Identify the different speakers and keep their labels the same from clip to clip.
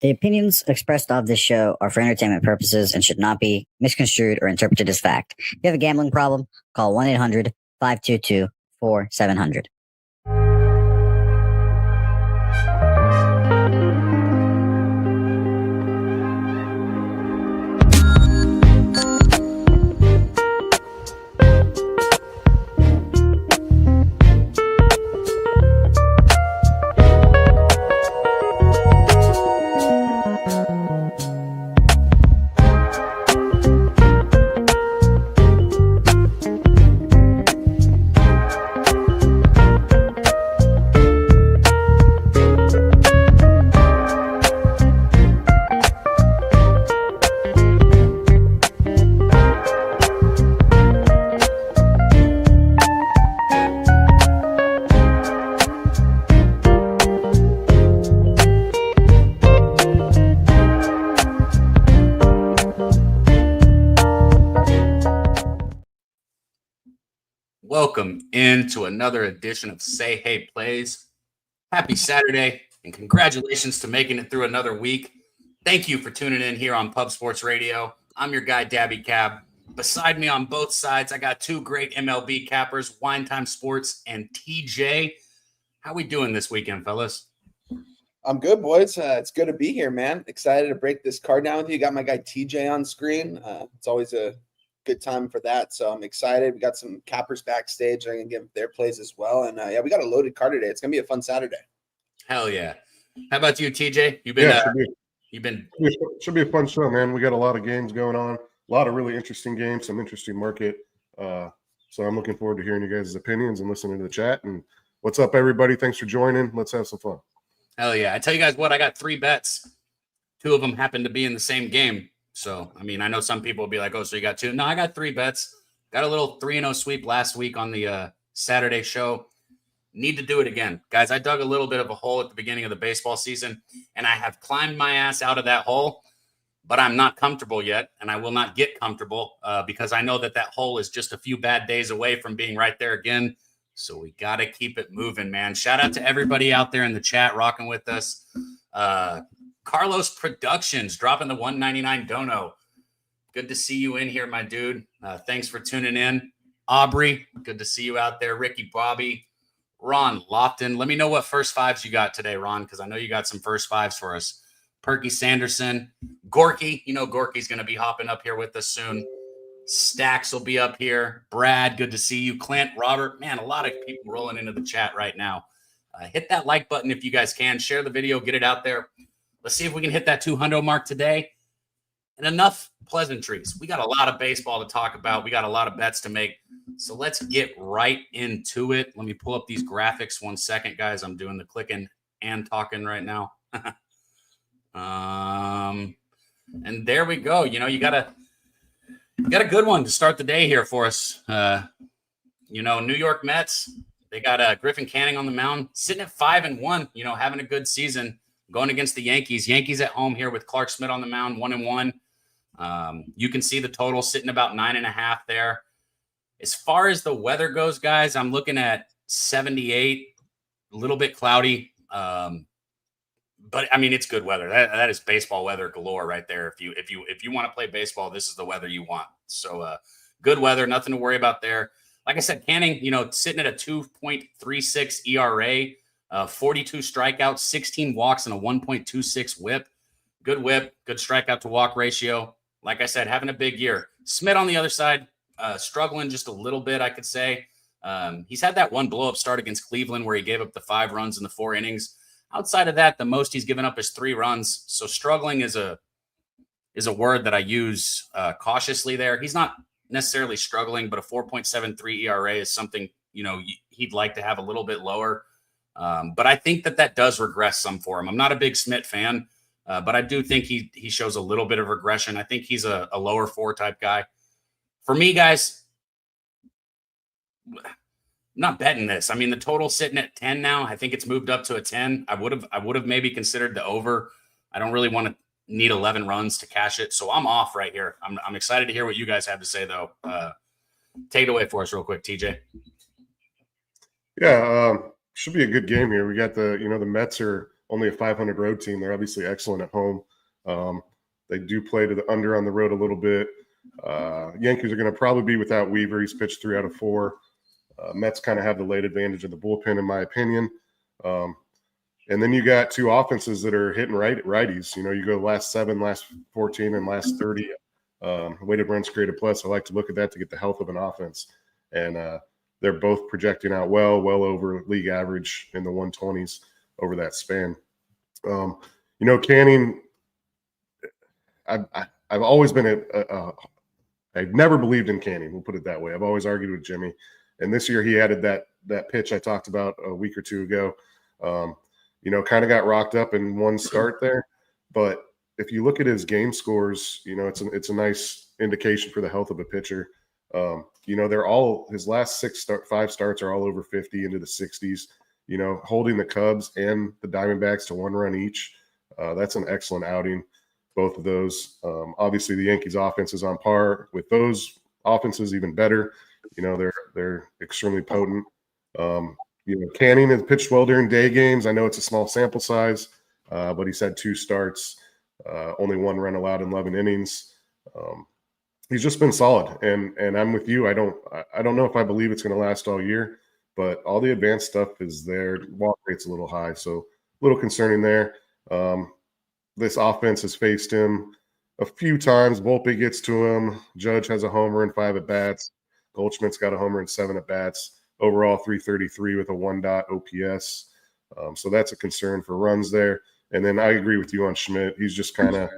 Speaker 1: The opinions expressed of this show are for entertainment purposes and should not be misconstrued or interpreted as fact. If you have a gambling problem, call 1-800-522-4700.
Speaker 2: Welcome into another edition of Say Hey Plays. Happy Saturday and congratulations to making it through another week. Thank you for tuning in here on Pub Sports Radio. I'm your guy, Daby Cab. Beside me on both sides, I got two great MLB cappers, Wine Time Sports and TJ. How we doing this weekend, fellas?
Speaker 3: I'm good, boys. It's good to be here, man. Excited to break this card down with you. Got my guy TJ on screen. It's always a good time for that. So I'm excited. We got some cappers backstage. I'm going to give their plays as well. And we got a loaded card today. It's going to be a fun Saturday.
Speaker 2: Hell yeah. How about you, TJ?
Speaker 4: Should be a fun show, man. We got a lot of games going on, a lot of really interesting games, some interesting market. So I'm looking forward to hearing you guys' opinions and listening to the chat. And what's up, everybody? Thanks for joining. Let's have some fun.
Speaker 2: Hell yeah. I tell you guys what, I got 3 bets. 2 of them happen to be in the same game. So, I mean, I know some people will be like, oh, so you got 2. No, I got 3 bets. Got a little 3-0 sweep last week on the Saturday show. Need to do it again. Guys, I dug a little bit of a hole at the beginning of the baseball season, and I have climbed my ass out of that hole, but I'm not comfortable yet, and I will not get comfortable because I know that hole is just a few bad days away from being right there again. So we got to keep it moving, man. Shout out to everybody out there in the chat rocking with us. Carlos Productions dropping the $1.99 dono. Good to see you in here, my dude. Thanks for tuning in. Aubrey, good to see you out there. Ricky Bobby, Ron Lofton. Let me know what first fives you got today, Ron, because I know you got some first fives for us. Perky Sanderson, Gorky. You know Gorky's going to be hopping up here with us soon. Stacks will be up here. Brad, good to see you. Clint, Robert, man, a lot of people rolling into the chat right now. Hit that like button if you guys can. Share the video, get it out there. Let's see if we can hit that 200 mark today. And enough pleasantries. We got a lot of baseball to talk about. We got a lot of bets to make. So let's get right into it. Let me pull up these graphics 1 second, guys. I'm doing the clicking and talking right now. And there we go. You know, you got a good one to start the day here for us. New York Mets, they got Griffin Canning on the mound, sitting at 5-1, having a good season. Going against the Yankees. Yankees at home here with Clark Schmidt on the mound, 1-1. You can see the total sitting about 9.5 there. As far as the weather goes, guys, I'm looking at 78, a little bit cloudy. But I mean, it's good weather. That is baseball weather galore right there. If you want to play baseball, this is the weather you want. So good weather, nothing to worry about there. Like I said, Canning, sitting at a 2.36 ERA. 42 strikeouts, 16 walks, and a 1.26 whip. Good whip, good strikeout to walk ratio. Like I said, having a big year. Smith on the other side, struggling just a little bit, I could say. He's had that one blow-up start against Cleveland where he gave up the 5 runs in the 4 innings. Outside of that, the most he's given up is 3 runs. So struggling is a word that I use cautiously there. He's not necessarily struggling, but a 4.73 ERA is something, he'd like to have a little bit lower. But I think that does regress some for him. I'm not a big Smith fan, but I do think he shows a little bit of regression. I think he's a lower 4 type guy. For me, guys, I'm not betting this. I mean, the total's sitting at 10 now. I think it's moved up to a 10. I would have maybe considered the over. I don't really want to need 11 runs to cash it, so I'm off right here. I'm excited to hear what you guys have to say, though. Take it away for us real quick, TJ.
Speaker 4: Yeah, should be a good game here. We got the Mets are only a 500 road team. They're obviously excellent at home. They do play to the under on the road a little bit. Yankees are going to probably be without Weaver. He's pitched 3 out of 4. Mets kind of have the late advantage of the bullpen, in my opinion. And then you got 2 offenses that are hitting righties. You go last 7, last 14, and last 30. Weighted runs created plus. I like to look at that to get the health of an offense. And they're both projecting out well over league average in the 120s over that span. Canning, I've always been I've never believed in Canning. We'll put it that way. I've always argued with Jimmy. And this year he added that pitch I talked about a week or 2 ago. Kind of got rocked up in one start there. But if you look at his game scores, it's a nice indication for the health of a pitcher. They're all his last 5 starts are all over 50 into the 60s. Holding the Cubs and the Diamondbacks to 1 run each. That's an excellent outing, both of those. Obviously, the Yankees' offense is on par with those offenses, even better. They're extremely potent. Canning has pitched well during day games. I know it's a small sample size, but he's had 2 starts, only 1 run allowed in 11 innings. He's just been solid, and I'm with you. I don't know if I believe it's going to last all year, but all the advanced stuff is there. Walk rate's a little high, so a little concerning there. This offense has faced him a few times. Volpe gets to him. Judge has a homer in 5 at bats. Goldschmidt's got a homer in 7 at bats. Overall, 333 with a 1 OPS. So that's a concern for runs there. And then I agree with you on Schmidt. He's just kind of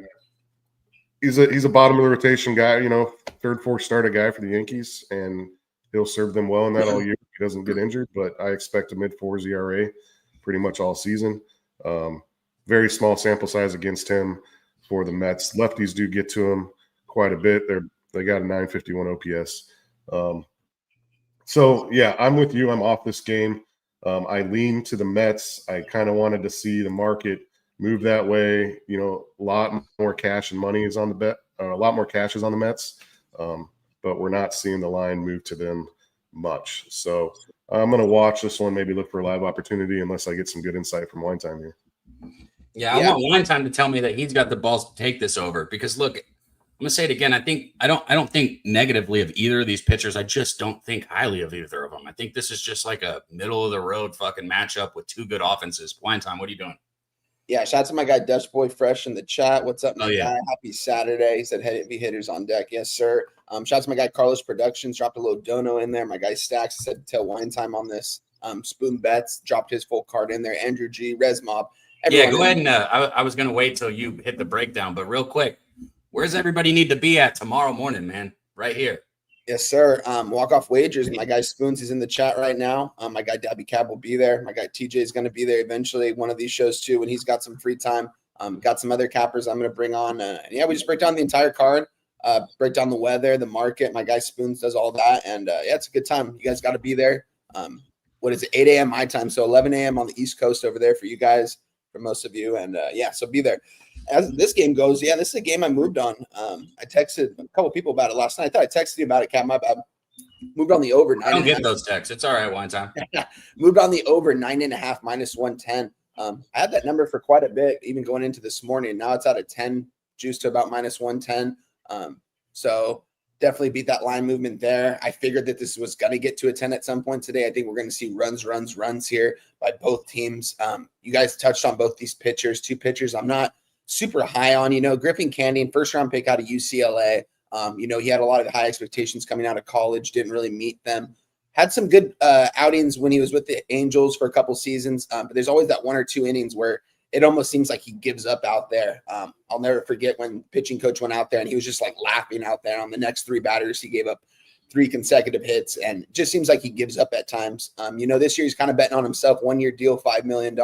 Speaker 4: he's a bottom of the rotation guy. 3rd, 4th starter guy for the Yankees, and he'll serve them well in that all year if he doesn't get injured. But I expect a mid-4s ERA pretty much all season. Very small sample size against him for the Mets. Lefties do get to him quite a bit. They got a 951 OPS. So, yeah, I'm with you. I'm off this game. I lean to the Mets. I kind of wanted to see the market move that way. A lot more cash and money is on the bet. A lot more cash is on the Mets, but we're not seeing the line move to them much. So I'm going to watch this one, maybe look for a live opportunity unless I get some good insight from Wine Time here.
Speaker 2: Yeah, I want Wine Time to tell me that he's got the balls to take this over because, look, I'm gonna say it again. I don't think negatively of either of these pitchers. I just don't think highly of either of them. I think this is just like a middle of the road fucking matchup with 2 good offenses. Wine Time, what are you doing?
Speaker 3: Yeah, shout out to my guy Dutch Boy Fresh in the chat. What's up, my guy? Happy Saturday. He said heavy hitters on deck. Yes, sir. Shout out to my guy Carlos Productions. Dropped a little dono in there. My guy Stacks said tell Wine Time on this. Spoon Bets dropped his full card in there. Andrew G, Res Mob.
Speaker 2: Yeah, go ahead and I was gonna wait till you hit the breakdown, but real quick. Where's everybody need to be at tomorrow morning, man? Right here.
Speaker 3: Yes, sir. Walk-off wagers. My guy Spoons is in the chat right now. My guy Daby Cab will be there. My guy TJ is going to be there eventually. One of these shows too when he's got some free time. Got some other cappers I'm going to bring on. We just break down the entire card, break down the weather, the market. My guy Spoons does all that. And it's a good time. You guys got to be there. What is it? 8 a.m. my time. So 11 a.m. on the East Coast over there for you guys, for most of you. And so be there. As this game goes, this is a game I moved on. I texted a couple people about it last night. I thought I texted you about it, Cap. My bad. Moved on the over.
Speaker 2: I don't get those texts. It's all right, Wine Time.
Speaker 3: Moved on the over 9.5 minus 110. I had that number for quite a bit, even going into this morning. Now it's out of 10, juiced to about minus 110. So definitely beat that line movement there. I figured that this was going to get to a 10 at some point today. I think we're going to see runs here by both teams. You guys touched on both these pitchers, 2 pitchers I'm not super high on. Griffin Canning, 1st round pick out of UCLA. He had a lot of high expectations coming out of college, didn't really meet them. Had some good outings when he was with the Angels for a couple seasons, but there's always that 1 or 2 innings where it almost seems like he gives up out there. I'll never forget when pitching coach went out there and he was just like laughing out there on the next 3 batters. He gave up 3 consecutive hits and it just seems like he gives up at times. This year he's kind of betting on himself, 1-year deal, $5 million.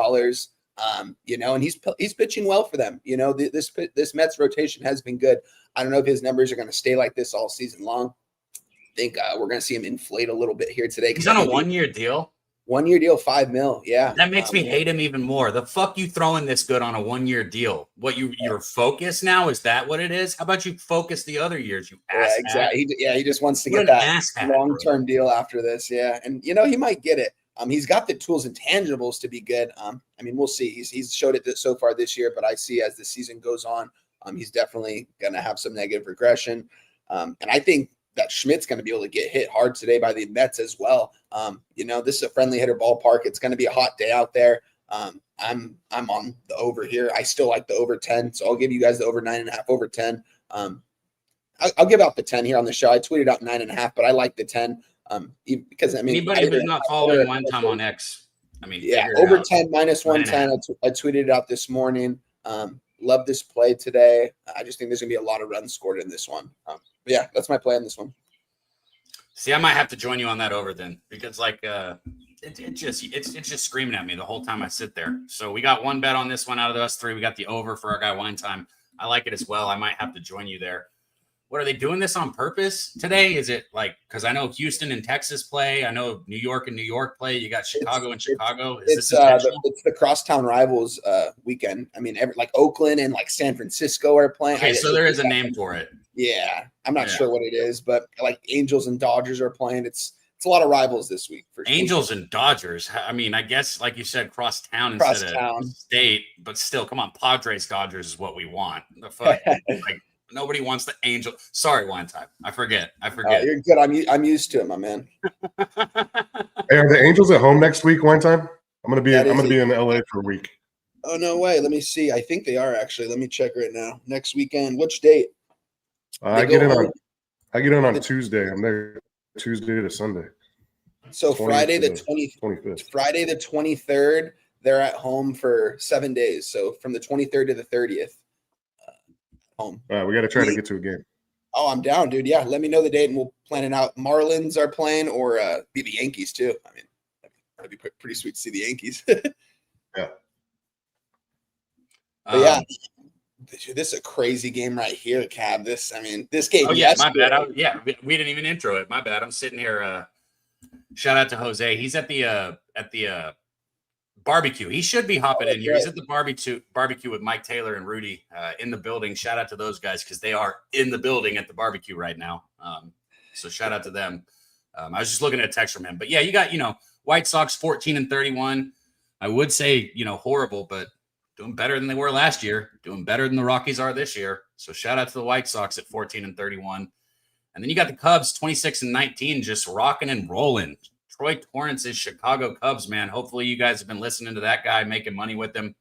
Speaker 3: And he's pitching well for them. This Mets rotation has been good. I don't know if his numbers are going to stay like this all season long. I think we're going to see him inflate a little bit here today.
Speaker 2: He's on a 1-year deal.
Speaker 3: 1-year deal, $5 million. Yeah,
Speaker 2: that makes me hate him even more. The fuck you throwing this good on a 1-year deal? What your focus now? Is that what it is? How about you focus the other years? You ass.
Speaker 3: Yeah, exactly. He just wants to get that long-term deal after this. Yeah, and he might get it. He's got the tools and tangibles to be good. I mean, we'll see. He's showed it so far this year, but I see as the season goes on, he's definitely going to have some negative regression. And I think that Schmidt's going to be able to get hit hard today by the Mets as well. This is a friendly hitter ballpark. It's going to be a hot day out there. I'm on the over here. I still like the over 10, so I'll give you guys the over 9.5, over 10. I'll give out the 10 here on the show. I tweeted out 9.5, but I like the 10 because I mean,
Speaker 2: anybody who's not following One Time on X, I mean,
Speaker 3: yeah, over 10 minus 110. I tweeted it out this morning. Love this play today. I just think there's gonna be a lot of runs scored in this one. But yeah, that's my play on this one.
Speaker 2: See, I might have to join you on that over then, because it's just screaming at me the whole time I sit there. So we got one bet on this one out of us three. We got the over for our guy Wine Time. I like it as well. I might have to join you there. What, are they doing this on purpose today? Is it because I know Houston and Texas play, I know New York and New York play. You got Chicago and Chicago.
Speaker 3: It's the crosstown rivals weekend. I mean, Oakland and San Francisco are playing.
Speaker 2: Okay, so there is a name for it.
Speaker 3: Yeah, I'm not sure what it is, but Angels and Dodgers are playing. It's a lot of rivals this week for sure.
Speaker 2: Angels and Dodgers. I mean, I guess like you said, crosstown instead of state, but still, come on, Padres Dodgers is what we want. The fuck, nobody wants the Angel. Sorry, One Time. I forget.
Speaker 3: You're good. I'm used to it, my man.
Speaker 4: Hey, are the Angels at home next week? One time, I'm gonna be in LA for a week.
Speaker 3: Oh no way! Let me see. I think they are actually. Let me check right now. Next weekend. Which date?
Speaker 4: I get in on Tuesday. I'm there Tuesday to Sunday.
Speaker 3: So Friday the 25th. Friday the 23rd. They're at home for 7 days. So from the 23rd to the 30th. Home.
Speaker 4: All right, we got to try to get to a game.
Speaker 3: Oh, I'm down, dude. Yeah, let me know the date and we'll plan it out. Marlins are playing, or be the Yankees too. I mean, that'd be pretty sweet to see the Yankees.
Speaker 4: Yeah.
Speaker 3: But yeah, this is a crazy game right here, Cab. This game.
Speaker 2: Oh yeah, my bad. We didn't even intro it. My bad. I'm sitting here. Shout out to Jose. He's at the barbecue. He should be hopping in here. He's at the barbecue with Mike Taylor and Rudy in the building. Shout out to those guys because they are in the building at the barbecue right now. So shout out to them. I was just looking at a text from him. But yeah, you got, White Sox 14-31. I would say, horrible, but doing better than they were last year, doing better than the Rockies are this year. So shout out to the White Sox at 14-31. And then you got the Cubs 26-19, just rocking and rolling. Troy Torrance's Chicago Cubs, man. Hopefully you guys have been listening to that guy, making money with him.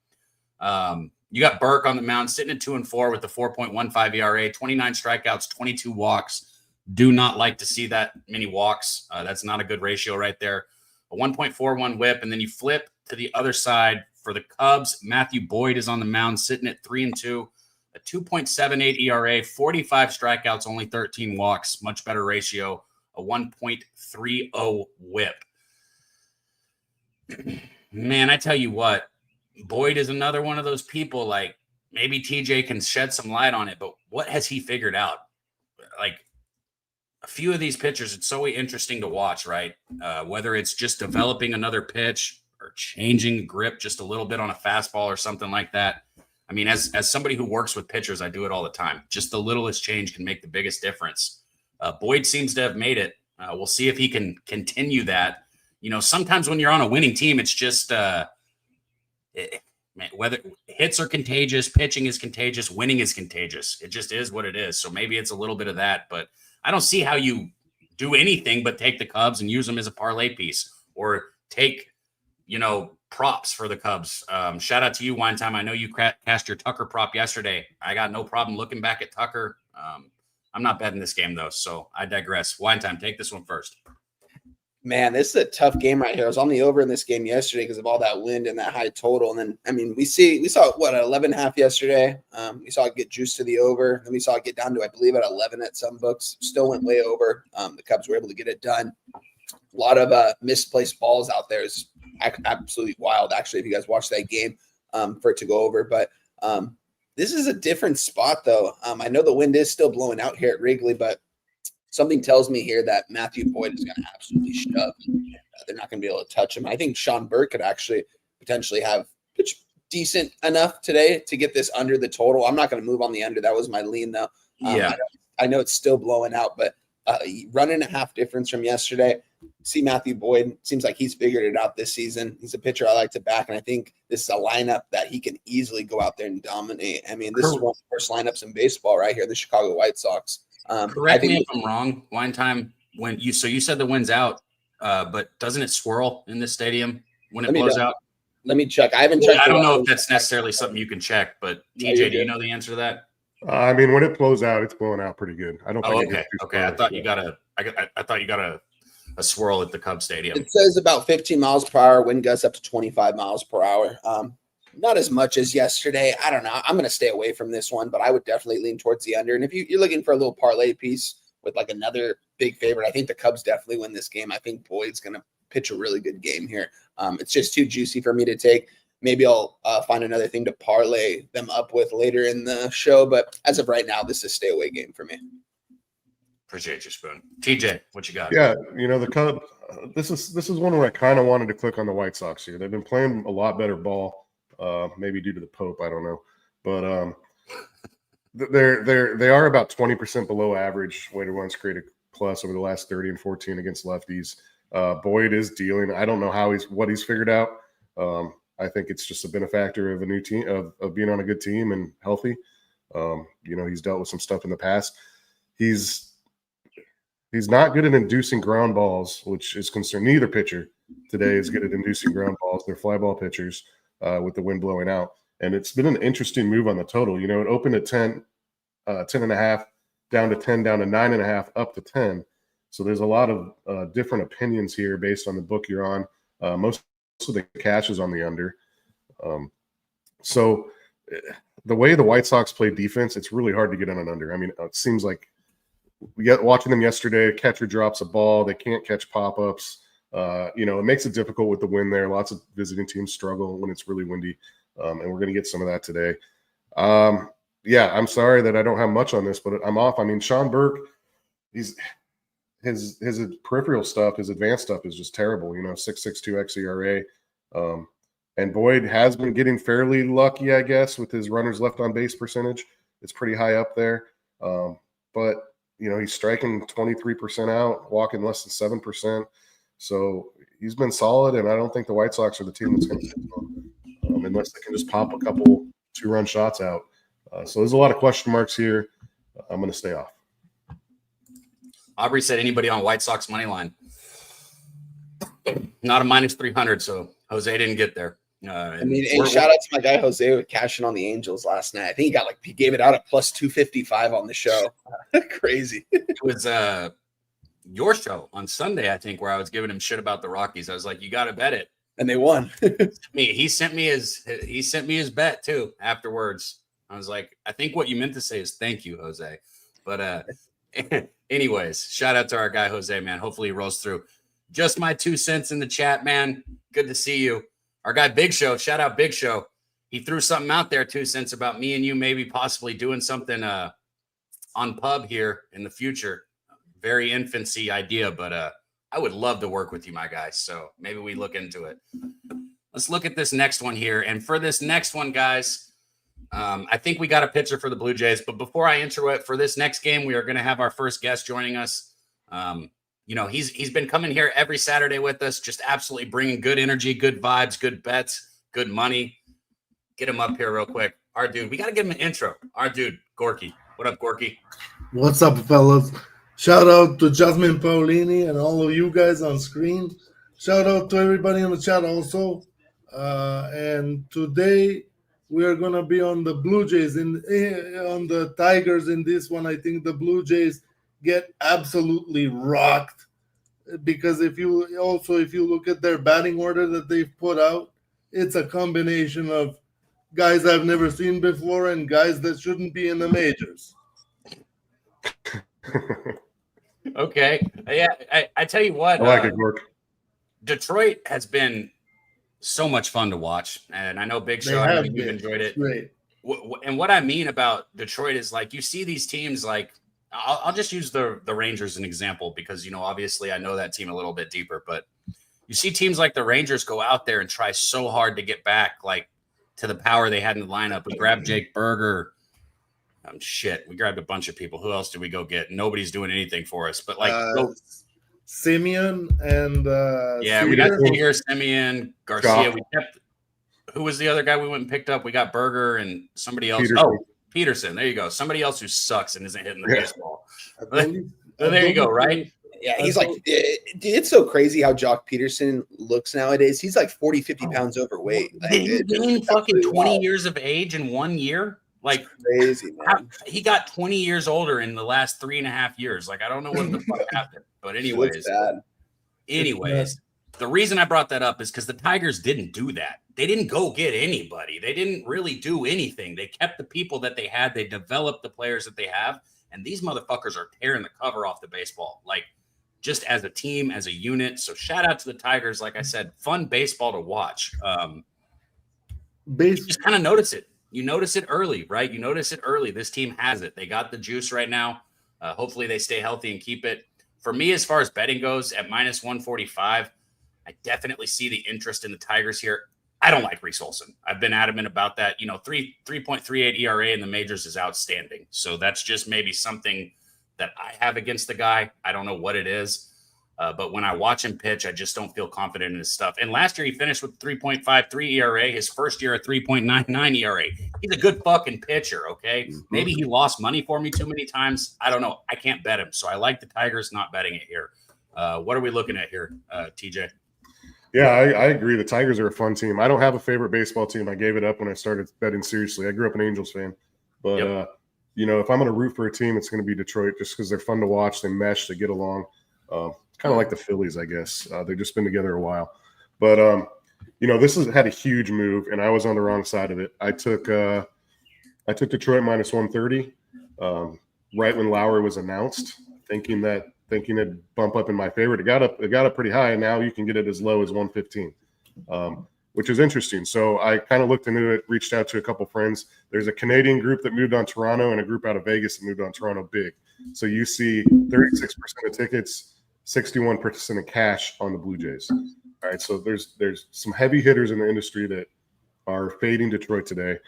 Speaker 2: You got Burke on the mound, sitting at 2-4 with the 4.15 ERA, 29 strikeouts, 22 walks. Do not like to see that many walks. That's not a good ratio right there. A 1.41 whip, and then you flip to the other side for the Cubs. Matthew Boyd is on the mound, sitting at 3-2, a 2.78 ERA, 45 strikeouts, only 13 walks, much better ratio. A 1.30 whip. Man, I tell you what, Boyd is another one of those people, maybe TJ can shed some light on it, but what has he figured out? A few of these pitchers, it's so interesting to watch, right? Whether it's just developing another pitch or changing grip just a little bit on a fastball or something like that. I mean, as somebody who works with pitchers, I do it all the time. Just the littlest change can make the biggest difference. Boyd seems to have made it. We'll see if he can continue that. Sometimes when you're on a winning team, it's just whether hits are contagious, pitching is contagious, winning is contagious. It just is what it is. So maybe it's a little bit of that, but I don't see how you do anything but take the Cubs and use them as a parlay piece or take, props for the Cubs. Shout out to you, Wine Time. I know you cast your Tucker prop yesterday. I got no problem looking back at Tucker. I'm not betting this game, though, so I digress. Wine Time, take this one first.
Speaker 3: Man, this is a tough game right here. I was on the over in this game yesterday because of all that wind and that high total. And then, we saw, 11.5 yesterday. We saw it get juiced to the over. Then we saw it get down to, I believe, at 11 at some books. Still went way over. The Cubs were able to get it done. A lot of misplaced balls out there. Is absolutely wild, actually, if you guys watch that game, for it to go over. But this is a different spot, though. I know the wind is still blowing out here at Wrigley, but something tells me here that Matthew Boyd is going to absolutely shove. They're not going to be able to touch him. I think Sean Burke could actually potentially have pitched decent enough today to get this under the total. I'm not going to move on the under. That was my lean, though. I know it's still blowing out, but 1.5 difference from yesterday. see Matthew Boyd. Seems like he's figured it out this season. He's a pitcher I like to back, and I think this is a lineup that he can easily go out there and dominate. I mean, this is one of the first lineups in baseball right here, the Chicago White Sox.
Speaker 2: Correct me if I'm wrong. Wine time you said the wind's out, but doesn't it swirl in this stadium when it blows out?
Speaker 3: Let me check. I haven't checked.
Speaker 2: I don't know if that's necessarily something you can check, but TJ, do you know the answer to that?
Speaker 4: I mean, when it blows out, it's blowing out pretty good. I don't think.
Speaker 2: Okay. I thought you got a swirl at the Cubs stadium.
Speaker 3: It says about 15 miles per hour, wind gusts up to 25 miles per hour. Not as much as yesterday. I don't know. I'm going to stay away from this one, but I would definitely lean towards the under. And if you're looking for a little parlay piece with like another big favorite, I think the Cubs definitely win this game. I think Boyd's going to pitch a really good game here. It's just too juicy for me to take. Maybe I'll find another thing to parlay them up with later in the show. But as of right now, this is a stay away game for me.
Speaker 2: Appreciate you, Spoon. TJ, what you got?
Speaker 4: Yeah, the Cubs. This is one where I kind of wanted to click on the White Sox here. They've been playing a lot better ball, maybe due to the Pope. I don't know, but they are about 20% below average weighted runs created plus over the last 30 and 14 against lefties. Boyd is dealing. I don't know what he's figured out. I think it's just a benefactor of a new team of being on a good team and healthy. He's dealt with some stuff in the past. He's not good at inducing ground balls, which is concerned. Neither pitcher today is good at inducing ground balls. They're fly ball pitchers with the wind blowing out. And it's been an interesting move on the total. It opened at 10.5, down to 10, down to 9.5, up to 10. So there's a lot of different opinions here based on the book you're on. Most of the cash is on the under. So the way the White Sox play defense, it's really hard to get on an under. I mean, it seems like watching them yesterday, catcher drops a ball. They can't catch pop-ups. It makes it difficult with the wind there. Lots of visiting teams struggle when it's really windy, and we're going to get some of that today. I'm sorry that I don't have much on this, but I'm off. I mean, Sean Burke, his peripheral stuff, his advanced stuff is just terrible. 6.62 xERA. And Boyd has been getting fairly lucky, I guess, with his runners left on base percentage. It's pretty high up there. But he's striking 23% out, walking less than 7%. So he's been solid, and I don't think the White Sox are the team that's going to hit him, unless they can just pop a couple 2-run shots out. So there's a lot of question marks here. I'm going to stay off.
Speaker 2: Aubrey said anybody on White Sox money line. Not a minus 300, so Jose didn't get there.
Speaker 3: And shout out to my guy Jose with cashing on the Angels last night. I think he gave it out at plus 255 on the show. Crazy.
Speaker 2: It was your show on Sunday, I think, where I was giving him shit about the Rockies. I was like, you got to bet it,
Speaker 3: and they won.
Speaker 2: He sent me his bet too afterwards. I was like, I think what you meant to say is thank you, Jose. But anyways, shout out to our guy Jose, man. Hopefully he rolls through. Just my 2 cents in the chat, man. Good to see you. Our guy Big Show, shout out Big Show. He threw something out there, 2 cents, about me and you maybe possibly doing something on pub here in the future. Very infancy idea, but I would love to work with you, my guys. So maybe we look into it. Let's look at this next one here. And for this next one, guys, I think we got a pitcher for the Blue Jays. But before I intro it, for this next game, we are going to have our first guest joining us. He's been coming here every Saturday with us, just absolutely bringing good energy, good vibes, good bets, good money. Get him up here real quick. Our dude, we got to give him an intro. Our dude, Gorky. What up, Gorky?
Speaker 5: What's up, fellas? Shout out to Jasmine Paulini and all of you guys on screen. Shout out to everybody in the chat also. And today we are going to be on the Blue Jays, on the Tigers in this one. I think the Blue Jays get absolutely rocked, because if you look at their batting order that they've put out, it's a combination of guys I've never seen before and guys that shouldn't be in the majors.
Speaker 2: Okay. Yeah, I tell you what.
Speaker 4: I like it, Gork.
Speaker 2: Detroit has been so much fun to watch, and I know Big Show, I know you've enjoyed it.
Speaker 5: Great.
Speaker 2: And what I mean about Detroit is, like, you see these teams like, I'll just use the Rangers as an example because, obviously I know that team a little bit deeper, but you see teams like the Rangers go out there and try so hard to get back, like, to the power they had in the lineup. We grabbed Jake Berger. We grabbed a bunch of people. Who else did we go get? Nobody's doing anything for us, but
Speaker 5: Simeon and
Speaker 2: Yeah, we got
Speaker 5: Seager.
Speaker 2: Seager, Simeon, Garcia.
Speaker 4: Jock.
Speaker 2: We kept. Who was the other guy we went and picked up? We got Berger and somebody else.
Speaker 4: Peterson.
Speaker 2: Oh, Peterson. There you go. Somebody else who sucks and isn't hitting the
Speaker 4: Yeah.
Speaker 2: baseball.
Speaker 5: I believe-
Speaker 2: So there you go, right?
Speaker 3: Yeah, he's like, dude, it's so crazy how Jock Peterson looks nowadays. He's like 40, 50 pounds overweight. Like,
Speaker 2: Did he
Speaker 3: it's
Speaker 2: gain fucking
Speaker 3: absolutely
Speaker 2: 20
Speaker 3: wild.
Speaker 2: years of age in 1 year? Like,
Speaker 3: Crazy, man.
Speaker 2: he got 20 years older in the last 3.5 years. Like, I don't know what the fuck happened. But anyways,
Speaker 3: It's bad.
Speaker 2: the reason I brought that up is because the Tigers didn't do that. They didn't go get anybody. They didn't really do anything. They kept the people that they had. They developed the players that they have. And these motherfuckers are tearing the cover off the baseball. Like, just as a team, as a unit. So shout out to the Tigers. Like I said, fun baseball to watch. You just kind of notice it. You notice it early, right? You notice it early. This team has it. They got the juice right now. Hopefully they stay healthy and keep it. For me, as far as betting goes, at minus 145, I definitely see the interest in the Tigers here. I don't like Reese Olson. I've been adamant about that. 3.38 ERA in the majors is outstanding. So that's just maybe something that I have against the guy. I don't know what it is. But when I watch him pitch, I just don't feel confident in his stuff. And last year he finished with 3.53 ERA. His first year at 3.99 ERA. He's a good fucking pitcher, okay?
Speaker 4: Mm-hmm.
Speaker 2: Maybe he lost money for me too many times. I don't know. I can't bet him. So I like the Tigers not betting it here. What are we looking at here, TJ?
Speaker 4: Yeah, I agree. The Tigers are a fun team. I don't have a favorite baseball team. I gave it up when I started betting seriously. I grew up an Angels fan. But, if I'm going to root for a team, it's going to be Detroit just because they're fun to watch. They mesh. They get along. Kind of like the Phillies, I guess. They've just been together a while. But, this has had a huge move, and I was on the wrong side of it. I took Detroit minus 130 right when Lowry was announced, thinking it'd bump up in my favorite. It got up pretty high, and now you can get it as low as 115, which is interesting. So I kind of looked into it, reached out to a couple friends. There's a Canadian group that moved on Toronto and a group out of Vegas that moved on Toronto big. So you see 36% of tickets, 61% of cash on the Blue Jays. All right, so there's some heavy hitters in the industry that are fading Detroit today.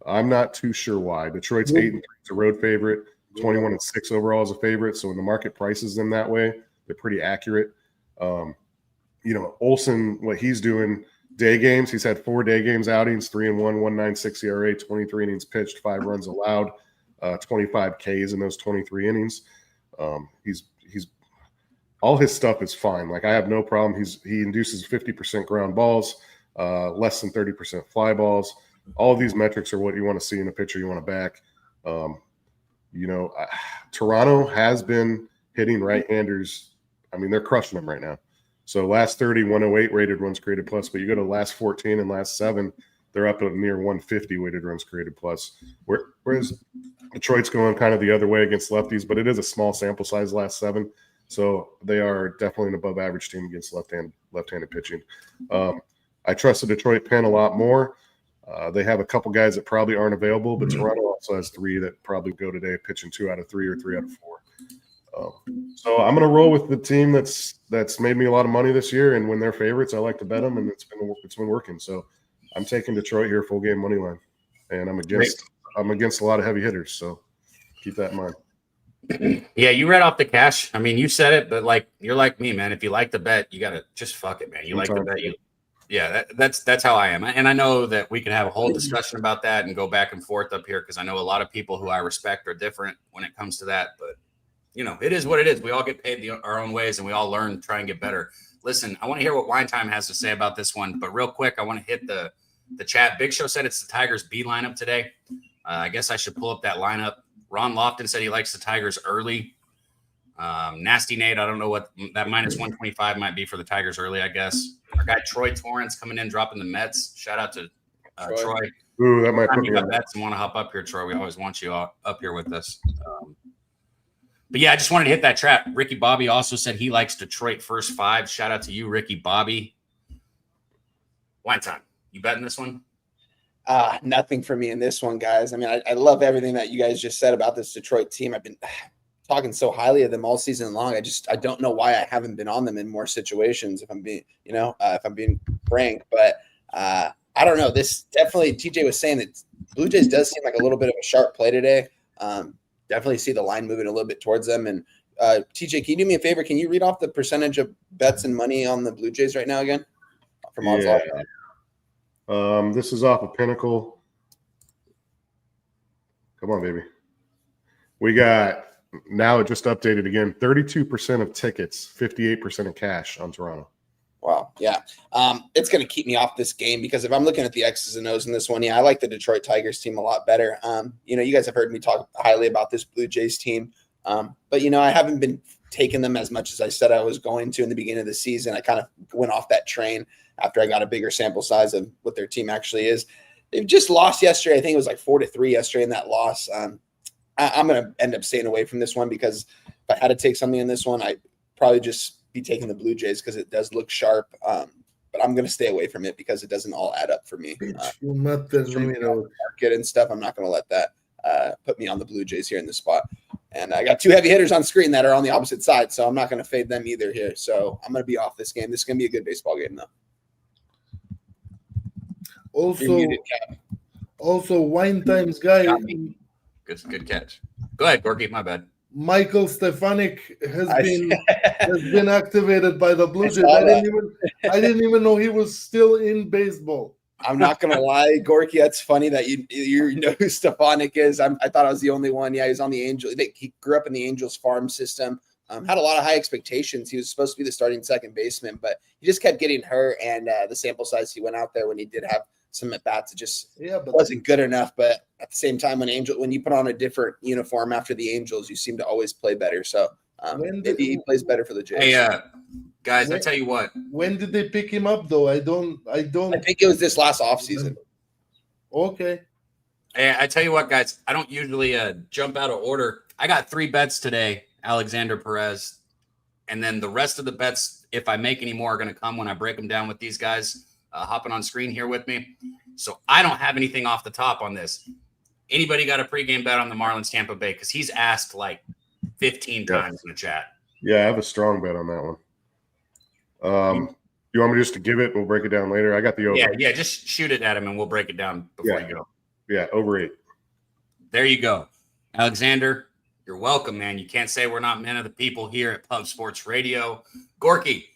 Speaker 4: I'm not too sure why. Detroit's 8-3 is a road favorite. 21-6 overall is a favorite. So when the market prices them that way, they're pretty accurate. Olsen, what he's doing, day games, he's had 4 day games outings, 3-1, 1.96 ERA, 23 innings pitched, 5 runs allowed, 25 Ks in those 23 innings. He's all his stuff is fine. Like, I have no problem. He induces 50% ground balls, less than 30% fly balls. All of these metrics are what you want to see in a pitcher you want to back. Toronto has been hitting right-handers. I mean, they're crushing them right now. So last 30, 108 rated runs created plus, but you go to last 14 and last 7, they're up at near 150 weighted runs created plus. Whereas Detroit's going kind of the other way against lefties, but it is a small sample size last 7. So they are definitely an above average team against left-handed pitching. I trust the Detroit pen a lot more. They have a couple guys that probably aren't available, but Toronto also has 3 that probably go today, pitching 2 out of 3 or 3 out of 4. So I'm going to roll with the team that's made me a lot of money this year, and when they're favorites, I like to bet them, and it's been working. So I'm taking Detroit here, full game money line, and I'm against a lot of heavy hitters. So keep that in mind.
Speaker 2: Yeah, you read off the cash. I mean, you said it, but you're like me, man. If you like the bet, you gotta just fuck it, man. You like the bet, that's how I am. And I know that we can have a whole discussion about that and go back and forth up here because I know a lot of people who I respect are different when it comes to that. But it is what it is. We all get paid our own ways, and we all learn, try and get better. Listen, I want to hear what Wine Time has to say about this one, but real quick, I want to hit the chat. Big Show said it's the Tigers B lineup today. I guess I should pull up that lineup. Ron Lofton said he likes the Tigers early. Nasty Nate, I don't know what that minus 125 might be for the Tigers early, I guess. Our guy Troy Torrance coming in, dropping the Mets. Shout out to Troy.
Speaker 4: Ooh, that might put me
Speaker 2: on bets and want to hop up here, Troy. We always want you up here with us. But yeah, I just wanted to hit that trap. Ricky Bobby also said he likes Detroit first 5. Shout out to you, Ricky Bobby. Wine Time. You betting this one?
Speaker 3: Nothing for me in this one, guys. I mean, I love everything that you guys just said about this Detroit team. I've been talking so highly of them all season long. I don't know why I haven't been on them in more situations, if I'm being frank. But I don't know. This definitely, TJ was saying that Blue Jays does seem like a little bit of a sharp play today. Definitely see the line moving a little bit towards them. And, TJ, can you do me a favor? Can you read off the percentage of bets and money on the Blue Jays right now again? From odds off?
Speaker 4: This is off of Pinnacle. Come on, baby. We got, now it just updated again, 32% of tickets, 58% of cash on Toronto.
Speaker 3: Wow. Yeah. It's going to keep me off this game because if I'm looking at the X's and O's in this one, I like the Detroit Tigers team a lot better. You guys have heard me talk highly about this Blue Jays team. But I haven't been taking them as much as I said I was going to in the beginning of the season. I kind of went off that train after I got a bigger sample size of what their team actually is. They've just lost yesterday. I think it was like 4-3 yesterday in that loss. I'm going to end up staying away from this one because if I had to take something in this one, I'd probably just be taking the Blue Jays because it does look sharp. But I'm going to stay away from it because it doesn't all add up for me. Market and stuff. I'm not going to let that put me on the Blue Jays here in this spot. And I got two heavy hitters on screen that are on the opposite side, so I'm not going to fade them either here. So I'm going to be off this game. This is going to be a good baseball game, though.
Speaker 5: Also, Wine Times guy.
Speaker 2: Good catch. Go ahead, Gorky. My bad.
Speaker 5: Michael Stefanik has been activated by the Blue Jays. I didn't even know he was still in baseball.
Speaker 3: I'm not gonna lie, Gorky. That's funny that you know who Stefanik is. I thought I was the only one. Yeah, he's on the Angels. He grew up in the Angels farm system. Had a lot of high expectations. He was supposed to be the starting second baseman, but he just kept getting hurt. And the sample size he went out there when he did have some at bats, it just wasn't good enough. But at the same time, when you put on a different uniform after the Angels, you seem to always play better. So maybe he plays better for the Jays.
Speaker 2: Hey, guys, I tell you what.
Speaker 5: When did they pick him up, though? I
Speaker 3: think it was this last offseason.
Speaker 5: Okay.
Speaker 2: Hey, I tell you what, guys. I don't usually jump out of order. I got 3 bets today, Alexander Perez. And then the rest of the bets, if I make any more, are going to come when I break them down with these guys hopping on screen here with me. So I don't have anything off the top on this. Anybody got a pregame bet on the Marlins Tampa Bay? Because he's asked like 15 times in the chat.
Speaker 4: Yeah, I have a strong bet on that one. You want me just to give it? We'll break it down later. I got the over.
Speaker 2: Yeah, just shoot it at him and we'll break it down before you go.
Speaker 4: Yeah, over 8.
Speaker 2: There you go. Alexander, you're welcome, man. You can't say we're not men of the people here at Pub Sports Radio. Gorky,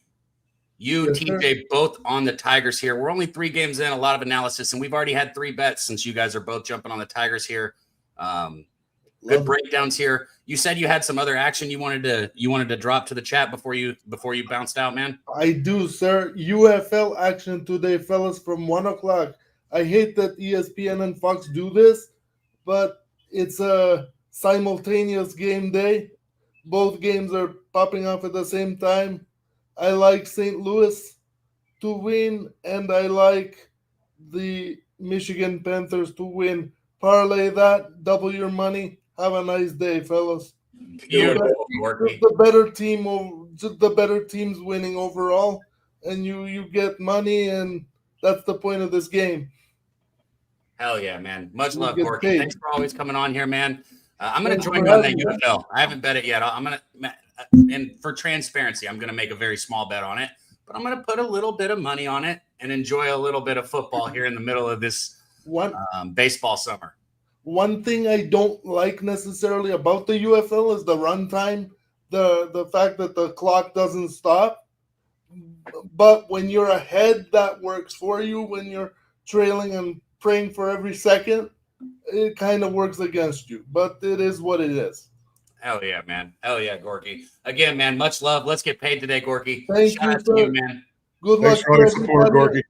Speaker 2: you, TJ, both on the Tigers here. We're only 3 games in, a lot of analysis, and we've already had 3 bets since you guys are both jumping on the Tigers here. Good breakdowns here. You said you had some other action you wanted to drop to the chat before you bounced out, man.
Speaker 5: I do, sir. UFL action today, fellas, from 1:00. I hate that ESPN and Fox do this, but it's a simultaneous game day. Both games are popping up at the same time. I like St. Louis to win, and I like the Michigan Panthers to win. Parlay that, double your money. Have a nice day, fellas.
Speaker 2: Beautiful,
Speaker 5: the better team's winning overall, and you get money, and that's the point of this game.
Speaker 2: Hell yeah, man. Much love, Gorky. Thanks for always coming on here, man. I'm going to join you on that UFL. I haven't bet it yet. I'm going to, and for transparency, I'm going to make a very small bet on it, but I'm going to put a little bit of money on it and enjoy a little bit of football here in the middle of this baseball summer.
Speaker 5: One thing I don't like necessarily about the UFL is the runtime, the fact that the clock doesn't stop. But when you're ahead, that works for you. When you're trailing and praying for every second, it kind of works against you. But it is what it is.
Speaker 2: Hell yeah, man. Hell yeah, Gorky. Again, man, much love. Let's get paid today, Gorky.
Speaker 5: Thank you, sir.
Speaker 2: Man.
Speaker 5: Good
Speaker 4: luck to everybody. Support, Gorky.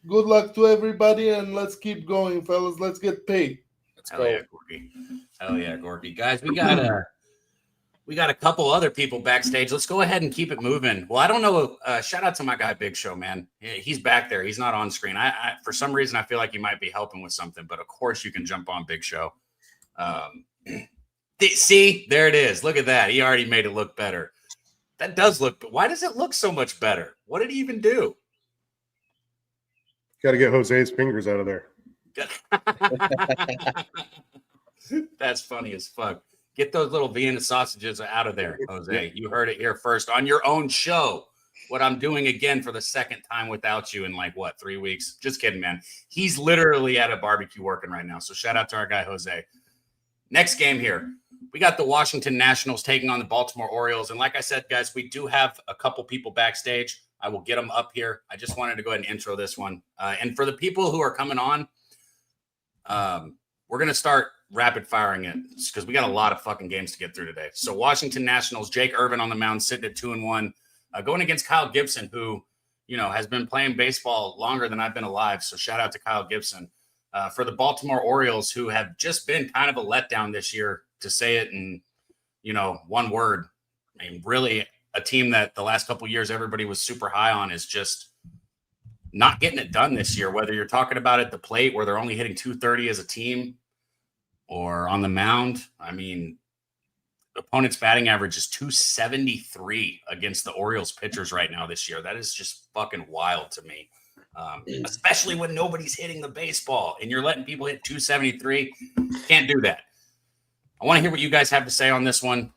Speaker 5: Good luck to everybody, and let's keep going, fellas. Let's get paid.
Speaker 2: Hell yeah, Gorky. Hell yeah, Gorky. Guys, we got a couple other people backstage. Let's go ahead and keep it moving. Well, I don't know. Shout out to my guy, Big Show, man. He's back there. He's not on screen. I for some reason, I feel like he might be helping with something, but of course you can jump on Big Show. See, there it is. Look at that. He already made it look better. That does look, why does it look so much better? What did he even do?
Speaker 4: Got to get Jose's fingers out of there.
Speaker 2: That's funny as fuck. Get those little Vienna sausages out of there, Jose. You heard it here first on your own show. What I'm doing again for the second time without you in 3 weeks. Just kidding, man. He's literally at a barbecue working right now. So shout out to our guy, Jose. Next game here. we got the Washington Nationals taking on the Baltimore Orioles. And like I said, guys, we do have a couple people backstage. I will get them up here. I just wanted to go ahead and intro this one. And for the people who are coming on, we're going to start rapid firing it because we got a lot of fucking games to get through today. So Washington Nationals, Jake Irvin on the mound, sitting at 2-1, going against Kyle Gibson, who, has been playing baseball longer than I've been alive. So shout out to Kyle Gibson. For the Baltimore Orioles, who have just been kind of a letdown this year, to say it in, one word. I mean, really a team that the last couple of years everybody was super high on is just not getting it done this year, whether you're talking about at the plate where they're only hitting 230 as a team or on the mound. I mean, opponent's batting average is 273 against the Orioles pitchers right now this year. That is just fucking wild to me. Especially when nobody's hitting the baseball and you're letting people hit 273. Can't do that. I want to hear what you guys have to say on this one.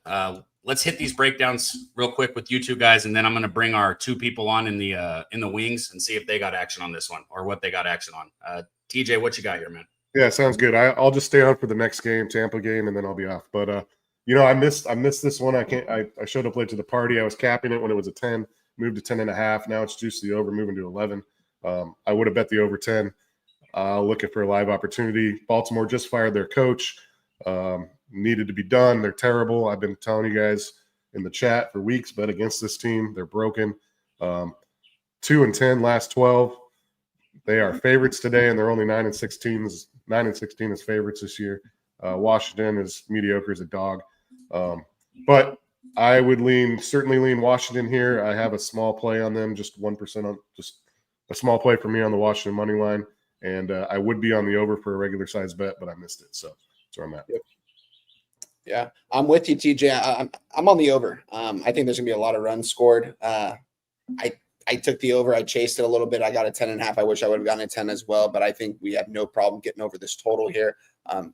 Speaker 2: Let's hit these breakdowns real quick with you two guys, and then I'm going to bring our two people on in the wings and see if they got action on this one or what they got action on. TJ, what you got here, man?
Speaker 4: Yeah, sounds good. I'll just stay on for the next game, Tampa game, and then I'll be off. But I missed this one. I showed up late to the party. I was capping it when it was a 10, moved to 10.5. Now it's juiced to the over, moving to 11. I would have bet the over 10. Looking for a live opportunity. Baltimore just fired their coach. Needed to be done. They're terrible. I've been telling you guys in the chat for weeks, bet against this team. They're broken. 2-10 last 12. They are favorites today, and they're only 9-16. 9-16 as favorites this year. Washington is mediocre as a dog. But I would certainly lean Washington here. I have a small play on them, just 1% on, just a small play for me on the Washington money line. And I would be on the over for a regular size bet, but I missed it. So that's where I'm at.
Speaker 3: Yep. Yeah, I'm with you, TJ. I'm on the over. I think there's gonna be a lot of runs scored. I took the over. I chased it a little bit. I got a 10.5. I wish I would have gotten a 10 as well, but I think we have no problem getting over this total here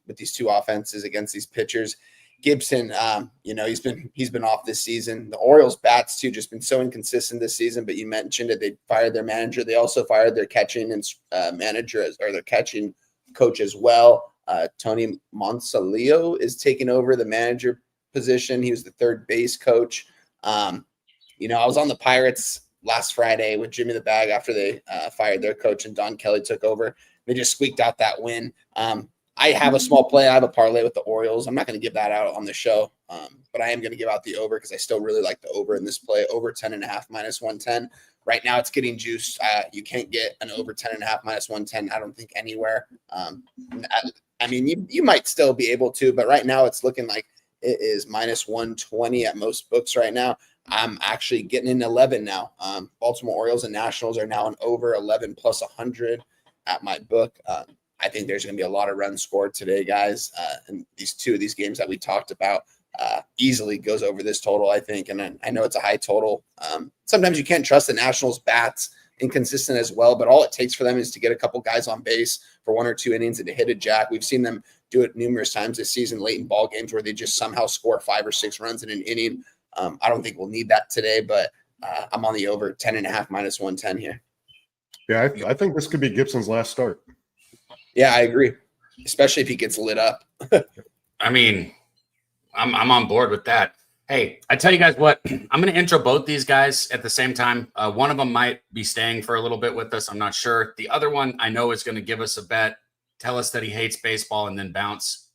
Speaker 3: with these two offenses against these pitchers. Gibson, he's been off this season. The Orioles bats too, just been so inconsistent this season. But you mentioned it; they fired their manager. They also fired their catching and their catching coach as well. Tony Monsalio is taking over the manager position. He was the third base coach. I was on the Pirates last Friday with Jimmy the Bag after they fired their coach and Don Kelly took over. They just squeaked out that win. I have a small play. I have a parlay with the Orioles. I'm not going to give that out on the show, but I am going to give out the over because I still really like the over in this play. Over 10.5 minus 110. Right now it's getting juiced. You can't get an over 10.5 minus 110. I don't think anywhere. I mean, you might still be able to, but right now it's looking like it is minus 120 at most books right now. I'm actually getting in 11 now. Baltimore Orioles and Nationals are now an over 11 plus 100 at my book. I think there's going to be a lot of runs scored today, guys. And two of these games that we talked about easily goes over this total, I think. And I know it's a high total. Sometimes you can't trust the Nationals bats, inconsistent as well, but all it takes for them is to get a couple guys on base for 1 or 2 innings and to hit a jack. We've seen them do it numerous times this season, late in ball games where they just somehow score 5 or 6 runs in an inning. I don't think we'll need that today, but I'm on the over 10.5 minus 110 here.
Speaker 4: Yeah, I think this could be Gibson's last start.
Speaker 3: Yeah, I agree, especially if he gets lit up.
Speaker 2: I mean, I'm on board with that. Hey, I tell you guys what, I'm going to intro both these guys at the same time. One of them might be staying for a little bit with us. I'm not sure. The other one I know is going to give us a bet, tell us that he hates baseball, and then bounce.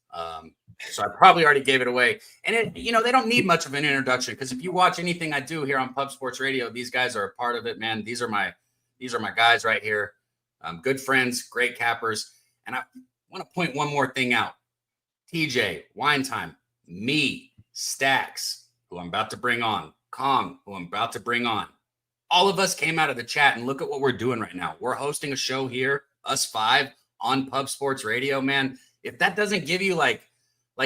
Speaker 2: So I probably already gave it away. And, they don't need much of an introduction because if you watch anything I do here on Pub Sports Radio, these guys are a part of it, man. These are my guys right here. Good friends, great cappers. And I want to point one more thing out. TJ, Wine Time, me, Stacks, who I'm about to bring on, Kong, who I'm about to bring on. All of us came out of the chat and look at what we're doing right now. We're hosting a show here, us 5 on Pub Sports Radio, man. If that doesn't give you like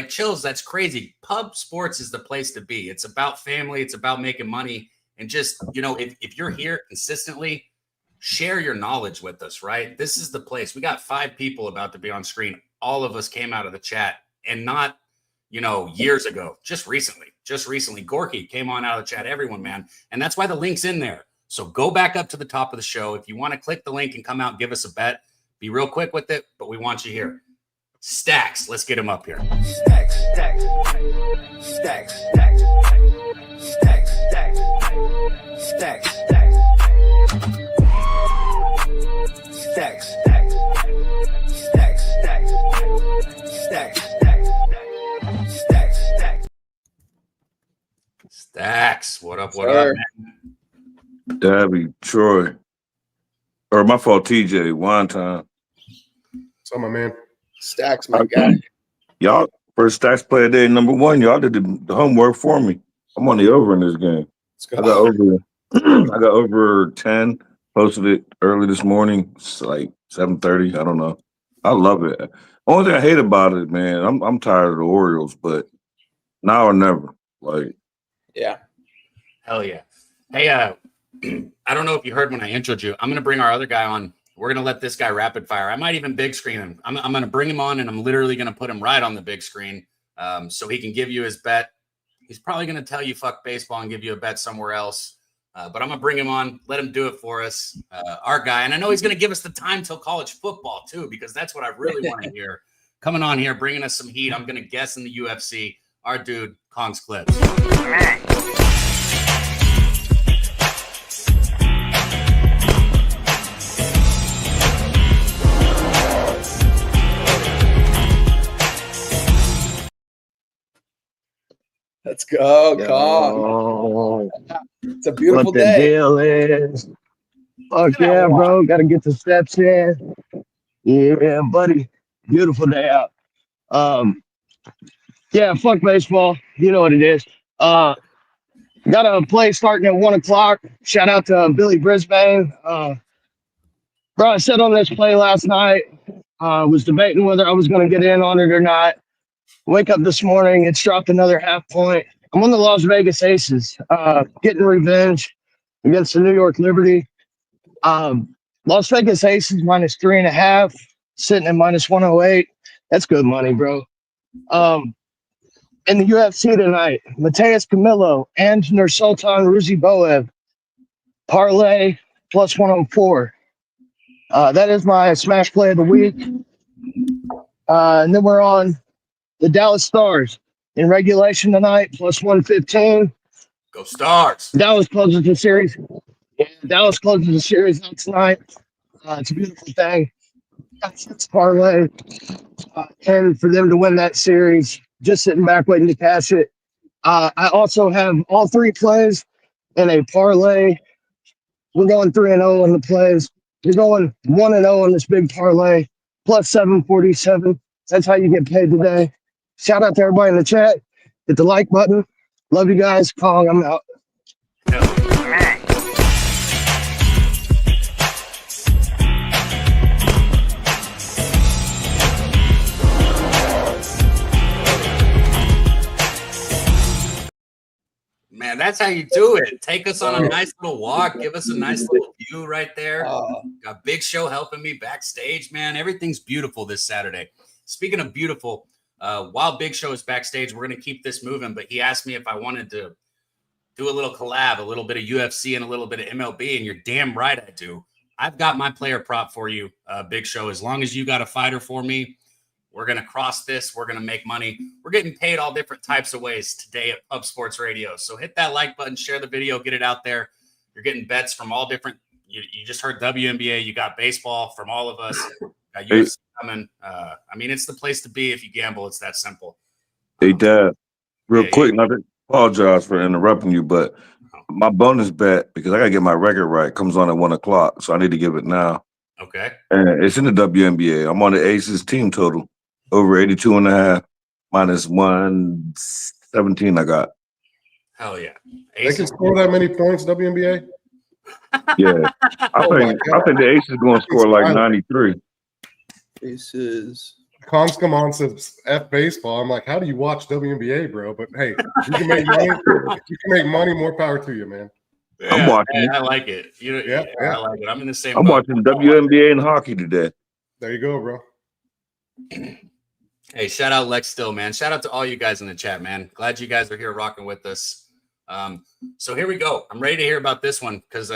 Speaker 2: chills, that's crazy. Pub Sports is the place to be. It's about family. It's about making money. And just, if you're here consistently, share your knowledge with us, right? This is the place. We got 5 people about to be on screen. All of us came out of the chat and not, years ago, just recently, Gorky came on out of the chat, everyone, man. And that's why the link's in there. So go back up to the top of the show. If you want to click the link and come out and give us a bet, be real quick with it, but we want you here. Stacks, let's get him up here.
Speaker 6: stacks, stacks, stacks, stacks, stacks, stacks, stacks, stacks, stacks, stacks, stacks, stacks, stacks, stacks.
Speaker 2: Stacks. What up? What
Speaker 3: Sir.
Speaker 2: up, man?
Speaker 7: Daby, Troy, or my fault, TJ, one time.
Speaker 4: So my man.
Speaker 3: Stacks, my guy.
Speaker 7: Y'all, first Stacks player day number one, y'all did the homework for me. I'm on the over in this game.
Speaker 3: Let's go.
Speaker 7: I got over I got over 10, posted it early this morning. It's like 7:30. I don't know. I love it. Only thing I hate about it, man, I'm tired of the Orioles, but now or never. Like,
Speaker 3: Yeah.
Speaker 2: Hell yeah. Hey, I don't know if you heard when I introed you. I'm going to bring our other guy on. We're going to let this guy rapid fire. I might even big screen him. I'm going to bring him on, and I'm literally going to put him right on the big screen so he can give you his bet. He's probably going to tell you fuck baseball and give you a bet somewhere else. But I'm going to bring him on, let him do it for us, our guy. And I know he's going to give us the time till college football, too, because that's what I really want to hear. Coming on here, bringing us some heat. I'm going to guess in the UFC, our dude, Kong's Clips.
Speaker 3: Let's go, Kong. It's a beautiful
Speaker 8: What the
Speaker 3: day.
Speaker 8: deal is. Fuck yeah, bro. Gotta get the steps in. Yeah, buddy. Beautiful day out. Yeah, fuck baseball. You know what it is. Got a play starting at 1:00. Shout out to Billy Brisbane. Bro, I said on this play last night, was debating whether I was gonna get in on it or not. Wake up this morning, it's dropped another half point. I'm on the Las Vegas Aces, getting revenge against the New York Liberty. Las Vegas Aces minus 3.5, sitting at minus 108. That's good money, bro. In the UFC tonight, Mateus Camilo and Nursultan Ruziboev, parlay plus 104. That is my smash play of the week. And then we're on the Dallas Stars in regulation tonight, plus 115.
Speaker 2: Go Stars.
Speaker 8: Dallas closes the series. Yeah, Dallas closes the series out tonight. It's a beautiful thing. It's parlay. And for them to win that series, just sitting back waiting to cash it. I also have all three plays in a parlay. We're going 3-0 on the plays. We're going 1-0 on this big parlay, plus 747. That's how you get paid today. Shout out to everybody in the chat. Hit the like button. Love you guys. Kong, I'm out.
Speaker 2: Man, that's how you do it. Take us on a nice little walk. Give us a nice little view right there. Got Big Show helping me backstage, man. Everything's beautiful this Saturday. Speaking of beautiful, while Big Show is backstage, we're going to keep this moving. But he asked me if I wanted to do a little collab, a little bit of UFC and a little bit of MLB. And you're damn right I do. I've got my player prop for you, Big Show. As long as you got a fighter for me, we're going to cross this. We're going to make money. We're getting paid all different types of ways today at Pub Sports Radio. So hit that like button, share the video, get it out there. You're getting bets from all different. You just heard WNBA. You got baseball from all of us. Got UFC coming. I mean, it's the place to be if you gamble. It's that simple.
Speaker 7: Hey, Dad, real quick, not to apologize for interrupting you, but my bonus bet, because I got to get my record right, comes on at 1:00. So I need to give it now.
Speaker 2: Okay.
Speaker 7: And it's in the WNBA. I'm on the Aces team total. Over 82.5, minus 117 I got.
Speaker 2: Hell yeah.
Speaker 4: They can score that many points, WNBA?
Speaker 7: Yeah. I think the Aces going to score like 93.
Speaker 3: Aces.
Speaker 4: Kong's come on says F baseball. I'm like, how do you watch WNBA, bro? But hey, you can make money. You can make money. More power to you, man.
Speaker 2: Yeah,
Speaker 7: I'm watching.
Speaker 2: I like it. Yeah, I like it. I'm in the same
Speaker 7: I'm
Speaker 2: boat.
Speaker 7: watching WNBA and hockey today.
Speaker 4: There you go, bro.
Speaker 2: Hey, shout out Lex Still, man. Shout out to all you guys in the chat, man. Glad you guys are here rocking with us. So here we go. I'm ready to hear about this one because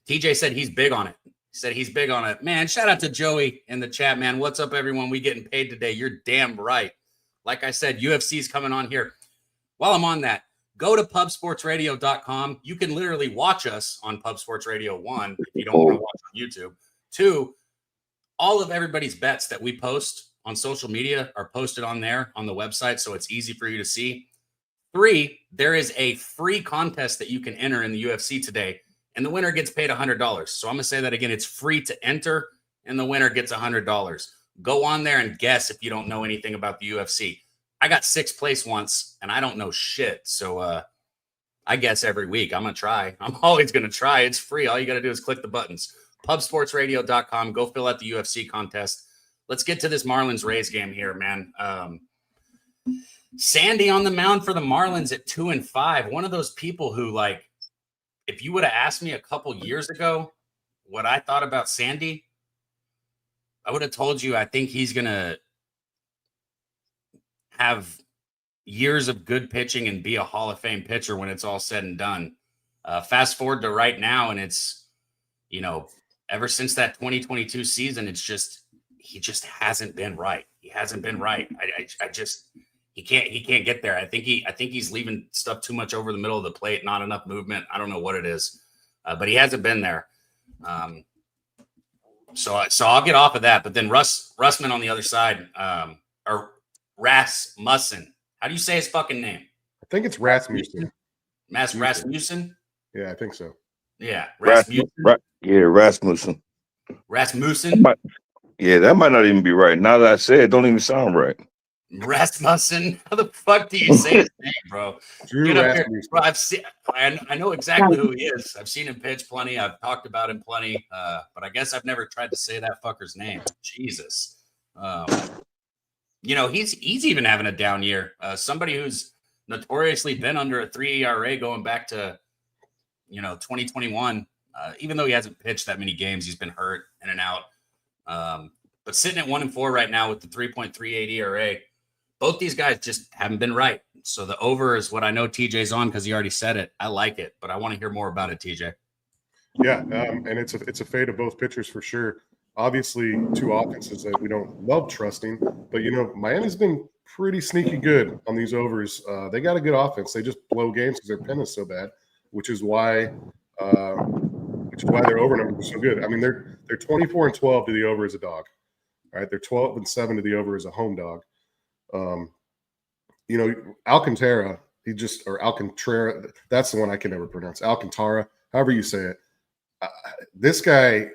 Speaker 2: TJ said he's big on it. He said he's big on it. Man, shout out to Joey in the chat, man. What's up, everyone? We getting paid today. You're damn right. Like I said, UFC's coming on here. While I'm on that, go to pubsportsradio.com. You can literally watch us on Pub Sports Radio 1 if you don't want to watch on YouTube. 2, all of everybody's bets that we post on social media are posted on there on the website, so it's easy for you to see. 3, there is a free contest that you can enter in the UFC today, and the winner gets paid $100. So I'm going to say that again. It's free to enter, and the winner gets $100. Go on there and guess if you don't know anything about the UFC. I got 6th place once, and I don't know shit. So I guess every week. I'm going to try. I'm always going to try. It's free. All you got to do is click the buttons. Pubsportsradio.com. Go fill out the UFC contest. Let's get to this Marlins-Rays game here, man. Sandy on the mound for the Marlins at 2-5. One of those people who, like, if you would have asked me a couple years ago what I thought about Sandy, I would have told you I think he's going to have years of good pitching and be a Hall of Fame pitcher when it's all said and done. Fast forward to right now, and it's, you know, ever since that 2022 season, it's just, he just hasn't been right. He hasn't been right. I just, he can't get there. I think he's leaving stuff too much over the middle of the plate, not enough movement. I don't know what it is, but he hasn't been there. So I'll get off of that. But then Russman on the other side, or Rasmussen. How do you say his fucking name?
Speaker 4: I think it's Rasmussen.
Speaker 2: Rasmussen?
Speaker 4: Yeah, I think so.
Speaker 2: Yeah, Rasmussen.
Speaker 7: Rasmussen.
Speaker 2: Rasmussen.
Speaker 7: Yeah, that might not even be right. Now that I say it, don't even sound right.
Speaker 2: Rasmussen. How the fuck do you say his name, bro?
Speaker 4: Drew Rasmussen.
Speaker 2: Bro, I know exactly who he is. I've seen him pitch plenty. I've talked about him plenty. But I guess I've never tried to say that fucker's name. Jesus. You know, he's even having a down year. Somebody who's notoriously been under a 3 ERA going back to, 2021. Even though he hasn't pitched that many games, he's been hurt in and out. But sitting at 1-4 right now with the 3.38 ERA, both these guys just haven't been right. So the over is what I know TJ's on because he already said it. I like it, but I want to hear more about it, TJ.
Speaker 4: Yeah, and it's a fade of both pitchers for sure. Obviously, 2 offenses that we don't love trusting, but Miami's been pretty sneaky good on these overs. They got a good offense. They just blow games because their pen is so bad, which is why their over numbers are so good. I mean, they're 24-12 to the over as a dog. All right, they're 12-7 to the over as a home dog. Alcantara, Alcantara, that's the one I can never pronounce. Alcantara, however you say it. This guy,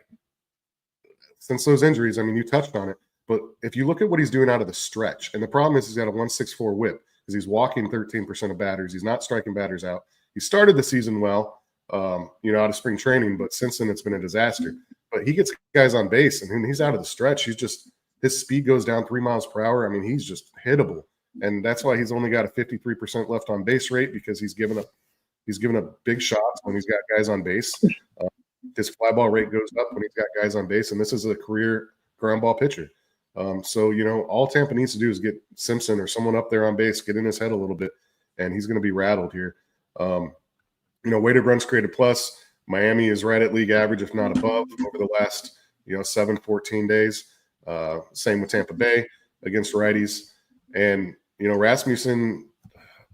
Speaker 4: since those injuries, I mean, you touched on it, but if you look at what he's doing out of the stretch, and the problem is he's got a 1.64 whip because he's walking 13% of batters. He's not striking batters out. He started the season well, out of spring training, but since then it's been a disaster. But he gets guys on base, and when he's out of the stretch, his speed goes down 3 miles per hour. I mean, he's just hittable, and that's why he's only got a 53% left on base rate because he's given up big shots when he's got guys on base. His fly ball rate goes up when he's got guys on base, and this is a career ground ball pitcher. So all Tampa needs to do is get Simpson or someone up there on base, get in his head a little bit, and he's going to be rattled here. Weighted runs created plus. Miami is right at league average, if not above, over the last 14 days. Same with Tampa Bay against righties. And Rasmussen,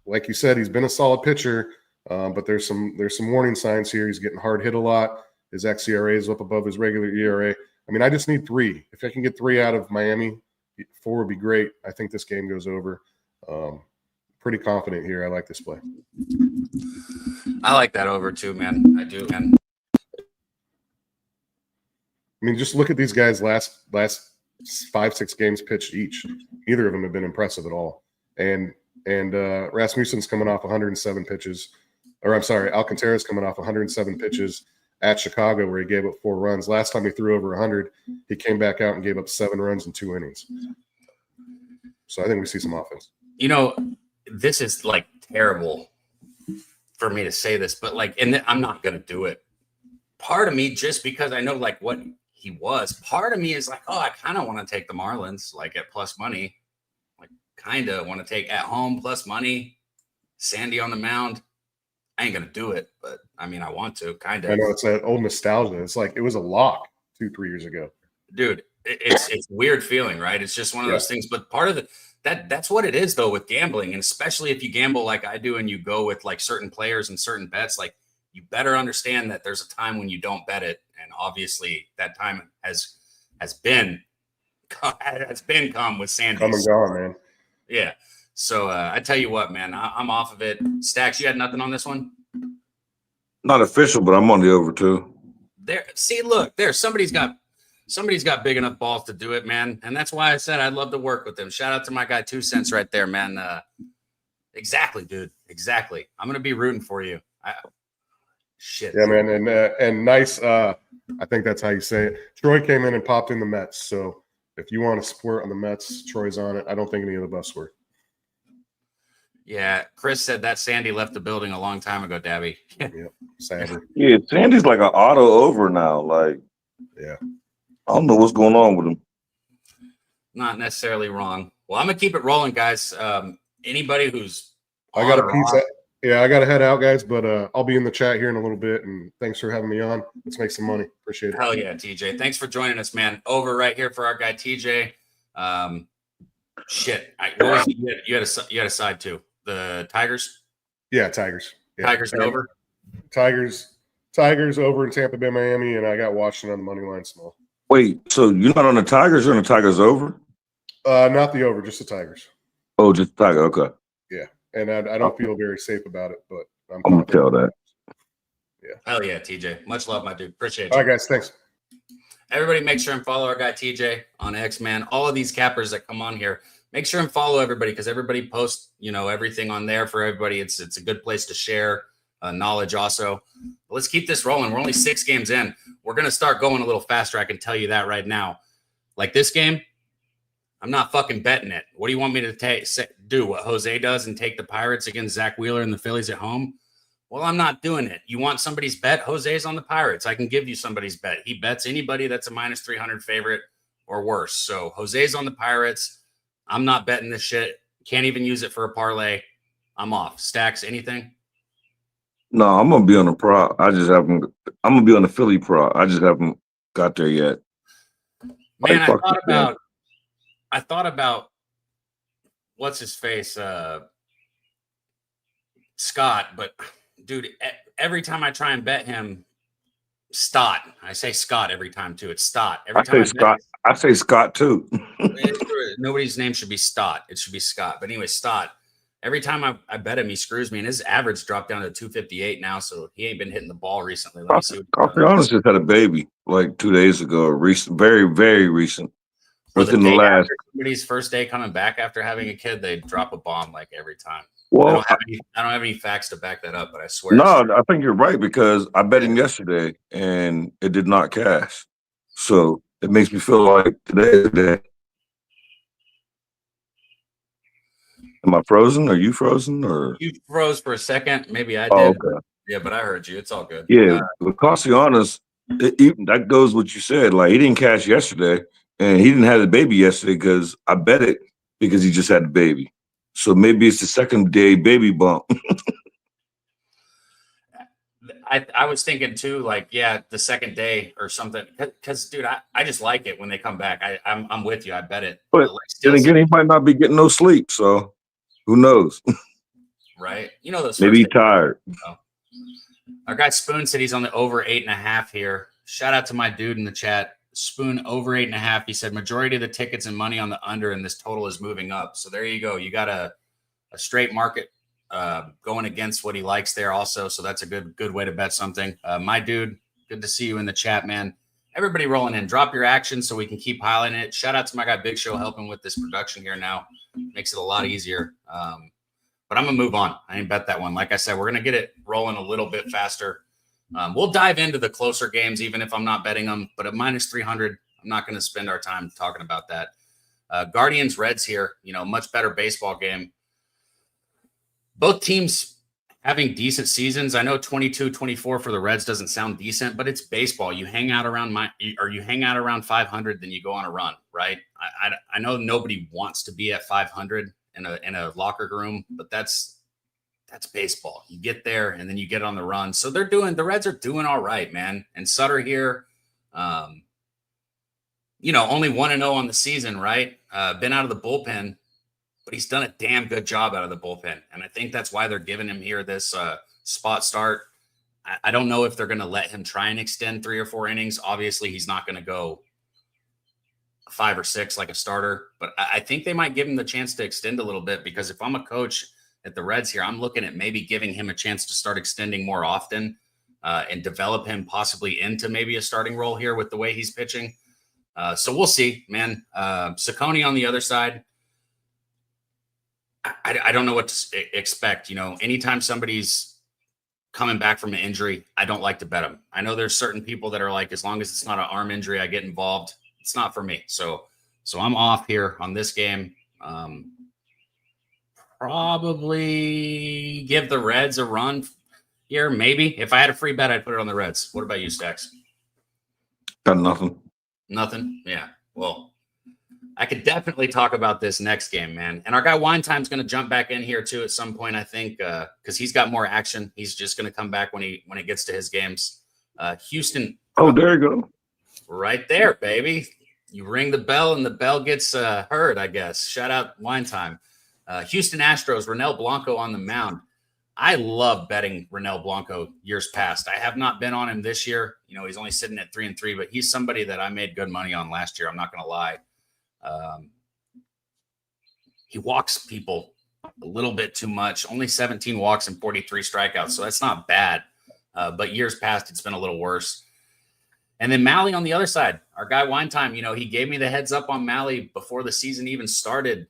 Speaker 4: like you said, he's been a solid pitcher, but there's some warning signs here. He's getting hard hit a lot. His xERA is up above his regular ERA. I mean, I just need 3. If I can get 3 out of Miami, 4 would be great. I think this game goes over. Pretty confident here. I like this play.
Speaker 2: I like that over too, man. I do, man.
Speaker 4: I mean, just look at these guys' last 5-6 games pitched each. Neither of them have been impressive at all. And Rasmussen's coming off 107 pitches. Or I'm sorry, Alcantara's coming off 107 pitches at Chicago where he gave up 4 runs. Last time he threw over 100, he came back out and gave up 7 runs in 2 innings. So I think we see some offense.
Speaker 2: This is like terrible for me to say this, but I'm not going to do it. Part of me, just because I know what he was, part of me is I kind of want to take the Marlins at plus money. Kind of want to take at home plus money. Sandy on the mound. I ain't going to do it, but I mean, I want to kind of.
Speaker 4: I know it's that old nostalgia. It's it was a lock 2-3 years ago.
Speaker 2: Dude, it's a weird feeling, right? It's just one of those things. But part of that's what it is though with gambling, and especially if you gamble like I do and you go with like certain players and certain bets, like you better understand that there's a time when you don't bet it, and obviously that time has been come with Sandy.
Speaker 4: Come and gone, man.
Speaker 2: Yeah. So I tell you what, man, I'm off of it. Stacks, you had nothing on this one?
Speaker 7: Not official, but I'm on the over too.
Speaker 2: There, see, look, somebody's got big enough balls to do it, man. And that's why I said I'd love to work with them. Shout out to my guy 2 Cents right there, man. Exactly, dude. Exactly. I'm gonna be rooting for you. Shit.
Speaker 4: Yeah, man, and nice. I think that's how you say it. Troy came in and popped in the Mets. So if you want to support on the Mets, Troy's on it. I don't think any of the bus were.
Speaker 2: Yeah, Chris said that Sandy left the building a long time ago, Daby.
Speaker 4: Yep, sadly.
Speaker 7: Yeah, Sandy's like an auto over now. Like,
Speaker 4: Yeah.
Speaker 7: I don't know what's going on with him.
Speaker 2: Not necessarily wrong. Well, I'm gonna keep it rolling, guys. Anybody who's
Speaker 4: I got a
Speaker 2: on or
Speaker 4: piece.
Speaker 2: off-
Speaker 4: I got to head out, guys, but I'll be in the chat here in a little bit. And thanks for having me on. Let's make some money. Appreciate it.
Speaker 2: Hell yeah, TJ. Thanks for joining us, man. Over right here for our guy TJ. Shit. What was it? You had a side too. The Tigers?
Speaker 4: Yeah, Tigers. Yeah.
Speaker 2: Tigers over?
Speaker 4: Tigers over in Tampa Bay, Miami, and I got Washington on the money line small.
Speaker 7: Wait, so you're not on the Tigers? You're on the Tigers over?
Speaker 4: Not the over, just the Tigers.
Speaker 7: Oh, just Tiger. Okay.
Speaker 4: Yeah, and I don't feel very safe about it, but
Speaker 7: I'm gonna tell that.
Speaker 4: Yeah.
Speaker 2: Hell yeah, TJ. Much love, my dude. Appreciate
Speaker 4: All
Speaker 2: you.
Speaker 4: right, guys. Thanks.
Speaker 2: Everybody make sure and follow our guy TJ on X, man. All of these cappers that come on here, make sure and follow everybody because everybody posts, everything on there for everybody. It's a good place to share knowledge also. But let's keep this rolling. We're only 6 games in. We're going to start going a little faster. I can tell you that right now. Like this game, I'm not fucking betting it. What do you want me to do? What Jose does and take the Pirates against Zach Wheeler and the Phillies at home? Well, I'm not doing it. You want somebody's bet? Jose's on the Pirates. I can give you somebody's bet. He bets anybody that's a minus 300 favorite or worse. So Jose's on the Pirates. I'm not betting this shit. Can't even use it for a parlay. I'm off. Stacks, anything?
Speaker 7: No, I'm gonna be on the prop. I'm gonna be on the Philly prop. I just haven't got there yet.
Speaker 2: Man,
Speaker 7: Like,
Speaker 2: I thought about what's his face, Scott, but dude, every time I try and bet him, Stott. I say Scott every time too. It's Stott. Every time
Speaker 7: I say Scott too.
Speaker 2: Nobody's name should be Stott. It should be Scott. But anyway, Stott. Every time I bet him, he screws me, and his average dropped down to 258 now, so he ain't been hitting the ball recently. Let me see.
Speaker 7: Castellanos just had a baby like 2 days ago. Recent, very, very recent. Within the last
Speaker 2: somebody's first day coming back after having a kid, they drop a bomb like every time.
Speaker 7: Well,
Speaker 2: I don't have any facts to back that up, but I swear.
Speaker 7: No, I think you're right because I bet him yesterday and it did not cash. So it makes me feel like today is the day. Am I frozen? Are you frozen? Or
Speaker 2: you froze for a second? Maybe I did.
Speaker 7: Oh, okay.
Speaker 2: Yeah, but I heard you. It's all good.
Speaker 7: Yeah, with Castellanos, that goes what you said. Like he didn't cash yesterday, and he didn't have the baby yesterday because I bet it because he just had the baby. So maybe it's the second day baby bump.
Speaker 2: I was thinking too, like, yeah, the second day or something. Because, dude, I just like it when they come back. I'm with you. I bet it.
Speaker 7: But then again, he might not be getting no sleep. So who knows?
Speaker 2: Right. Those
Speaker 7: maybe he's tired.
Speaker 2: Our guy Spoon said he's on the over 8.5 here. Shout out to my dude in the chat. Spoon over 8.5. He said majority of the tickets and money on the under, and this total is moving up. So there you go. You got a straight market going against what he likes there also. So that's a good way to bet something. My dude, good to see you in the chat, man. Everybody rolling in. Drop your action so we can keep highlighting it. Shout out to my guy Big Show helping with this production here now. Makes it a lot easier. But I'm going to move on. I didn't bet that one. Like I said, we're going to get it rolling a little bit faster. We'll dive into the closer games, even if I'm not betting them. But at minus 300, I'm not going to spend our time talking about that. Guardians Reds here, much better baseball game. Both teams having decent seasons. I know 22-24 for the Reds doesn't sound decent, but it's baseball. You hang out around 500, then you go on a run, right? I know nobody wants to be at 500 in a locker room, but that's baseball. You get there and then you get on the run. So the Reds are doing all right, man. And Sutter here, only 1-0 on the season, right? Been out of the bullpen but he's done a damn good job out of the bullpen. And I think that's why they're giving him here this spot start. I don't know if they're going to let him try and extend 3 or 4 innings. Obviously, he's not going to go 5 or 6 like a starter, but I think they might give him the chance to extend a little bit, because if I'm a coach at the Reds here, I'm looking at maybe giving him a chance to start extending more often and develop him possibly into maybe a starting role here with the way he's pitching. So we'll see, man. Saccone on the other side, I don't know what to expect. You know, anytime somebody's coming back from an injury, I don't like to bet them. I know there's certain people that are like, as long as it's not an arm injury, I get involved. It's not for me. So I'm off here on this game. Probably give the Reds a run here. Maybe if I had a free bet, I'd put it on the Reds. What about you, Stacks?
Speaker 7: Got nothing.
Speaker 2: Nothing. Yeah. Well, I could definitely talk about this next game, man. And our guy Wine Time's going to jump back in here too at some point, I think, because he's got more action. He's just going to come back when it gets to his games. Houston.
Speaker 7: Oh, there you go.
Speaker 2: Right there, baby. You ring the bell and the bell gets heard, I guess. Shout out Wine Time. Houston Astros, Ronel Blanco on the mound. I love betting Ronel Blanco years past. I have not been on him this year. You know, he's only sitting at 3-3, but he's somebody that I made good money on last year. I'm not going to lie. He walks people a little bit too much. Only 17 walks and 43 strikeouts, so that's not bad. But years past, it's been a little worse. And then Malley on the other side, our guy Wine Time, you know, he gave me the heads up on Malley before the season even started.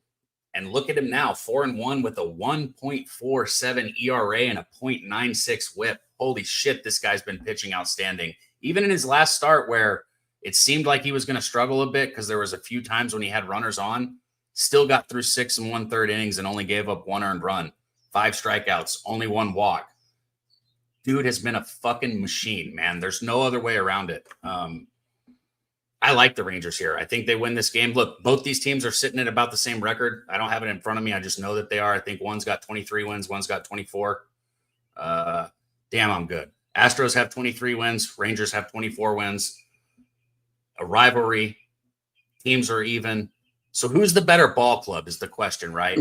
Speaker 2: And look at him now, 4-1 with a 1.47 ERA and a 0.96 whip. Holy shit, this guy's been pitching outstanding. Even in his last start where it seemed like he was going to struggle a bit because there was a few times when he had runners on, still got through 6 1/3 innings and only gave up 1 earned run, 5 strikeouts, only 1 walk. Dude has been a fucking machine, man. There's no other way around it. I like the Rangers here. I think they win this game. Look, both these teams are sitting at about the same record. I don't have it in front of me. I just know that they are. I think one's got 23 wins, one's got 24. Damn, I'm good. Astros have 23 wins. Rangers have 24 wins. A rivalry. Teams are even. So who's the better ball club is the question, right?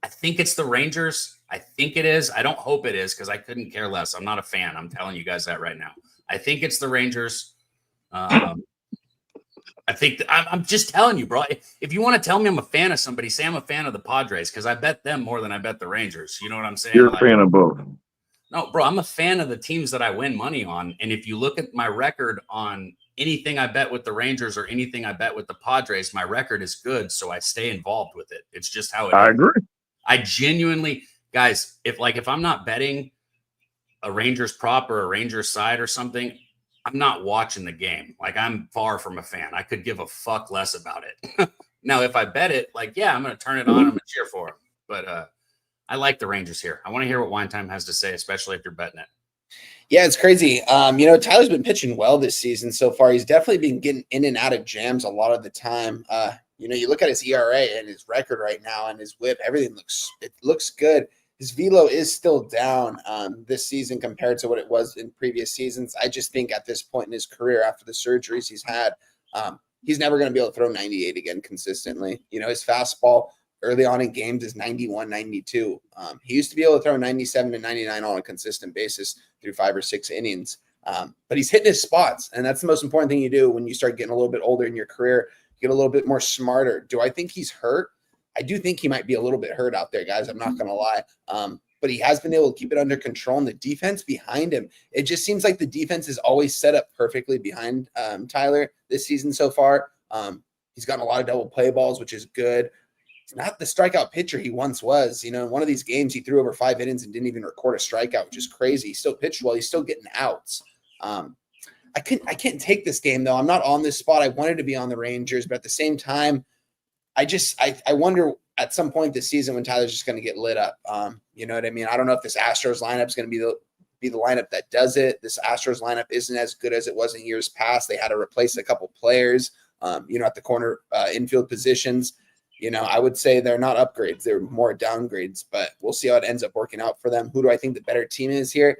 Speaker 2: I think it's the Rangers. I think it is. I don't hope it is because I couldn't care less. I'm not a fan. I'm telling you guys that right now. I think it's the Rangers. I think I'm just telling you, bro. If you want to tell me I'm a fan of somebody, say I'm a fan of the Padres because I bet them more than I bet the Rangers. You know what I'm saying?
Speaker 7: You're a fan of both.
Speaker 2: No, bro, I'm a fan of the teams that I win money on. And if you look at my record on anything I bet with the Rangers or anything I bet with the Padres, my record is good. So I stay involved with it. It's just how it is.
Speaker 7: I agree.
Speaker 2: I genuinely, guys, if I'm not betting a Rangers prop or a Rangers side or something, I'm not watching the game. Like, I'm far from a fan. I could give a fuck less about it. Now, if I bet it, like, yeah, I'm going to turn it on. I'm going to cheer for them. But I like the Rangers here. I want to hear what Wine Time has to say, especially if you're betting it.
Speaker 3: Yeah, it's crazy. You know, Tyler's been pitching well this season so far. He's definitely been getting in and out of jams a lot of the time. You know, you look at his ERA and his record right now and his whip, everything looks good. His velo is still down this season compared to what it was in previous seasons. I just think at this point in his career, after the surgeries he's had, he's never going to be able to throw 98 again consistently. You know, his fastball early on in games is 91, 92. He used to be able to throw 97 to 99 on a consistent basis through 5 or 6 innings. But he's hitting his spots, and that's the most important thing you do when you start getting a little bit older in your career. You get a little bit more smarter. Do I think he's hurt? I do think he might be a little bit hurt out there, guys. I'm not going to lie. But he has been able to keep it under control. And the defense behind him, it just seems like the defense is always set up perfectly behind Tyler this season so far. He's gotten a lot of double play balls, which is good. He's not the strikeout pitcher he once was. You know, in one of these games, he threw over 5 innings and didn't even record a strikeout, which is crazy. He still pitched well. He's still getting outs. I can't take this game, though. I'm not on this spot. I wanted to be on the Rangers, but at the same time, I wonder at some point this season when Tyler's just going to get lit up. You know what I mean? I don't know if this Astros lineup is going to be the lineup that does it. This Astros lineup isn't as good as it was in years past. They had to replace a couple players, you know, at the corner infield positions. You know, I would say they're not upgrades. They're more downgrades, but we'll see how it ends up working out for them. Who do I think the better team is here?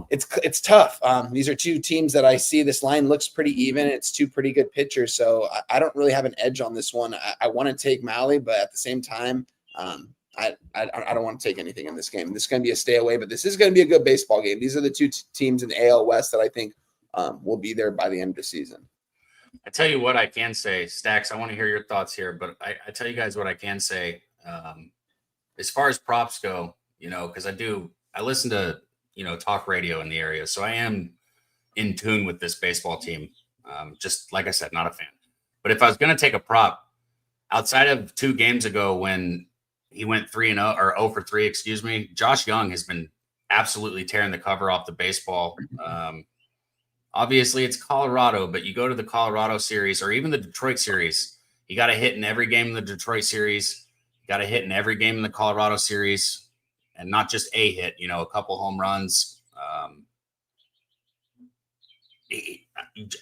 Speaker 3: It's tough. These are two teams that I see. This line looks pretty even. It's two pretty good pitchers, so I don't really have an edge on this one. I want to take Malley, but at the same time, I don't want to take anything in this game. This is going to be a stay away, but this is going to be a good baseball game. These are the two teams in the AL West that I think will be there by the end of the season.
Speaker 2: I tell you what I can say, Stacks. I want to hear your thoughts here, but I tell you guys what I can say. As far as props go, because I listen to talk radio in the area, so I am in tune with this baseball team. Just like I said, not a fan. But if I was going to take a prop, outside of 2 games ago when he went 3-0 or 0 for 3, excuse me, Josh Young has been absolutely tearing the cover off the baseball. Obviously, it's Colorado, but you go to the Colorado series or even the Detroit series, you got to hit in every game in the Detroit series. You got to hit in every game in the Colorado series, and not just a hit, a couple home runs. A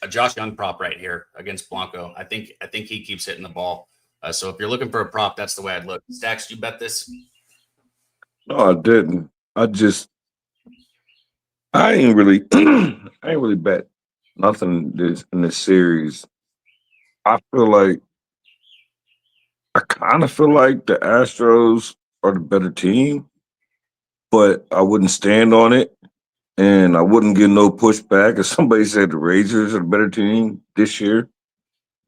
Speaker 2: Josh Young prop right here against Blanco. I think he keeps hitting the ball. So if you're looking for a prop, that's the way I'd look. Stacks, you bet this?
Speaker 7: No, I didn't. I ain't really bet nothing in this series. I kind of feel like the Astros are the better team, but I wouldn't stand on it, and I wouldn't get no pushback if somebody said the Rangers are the better team this year.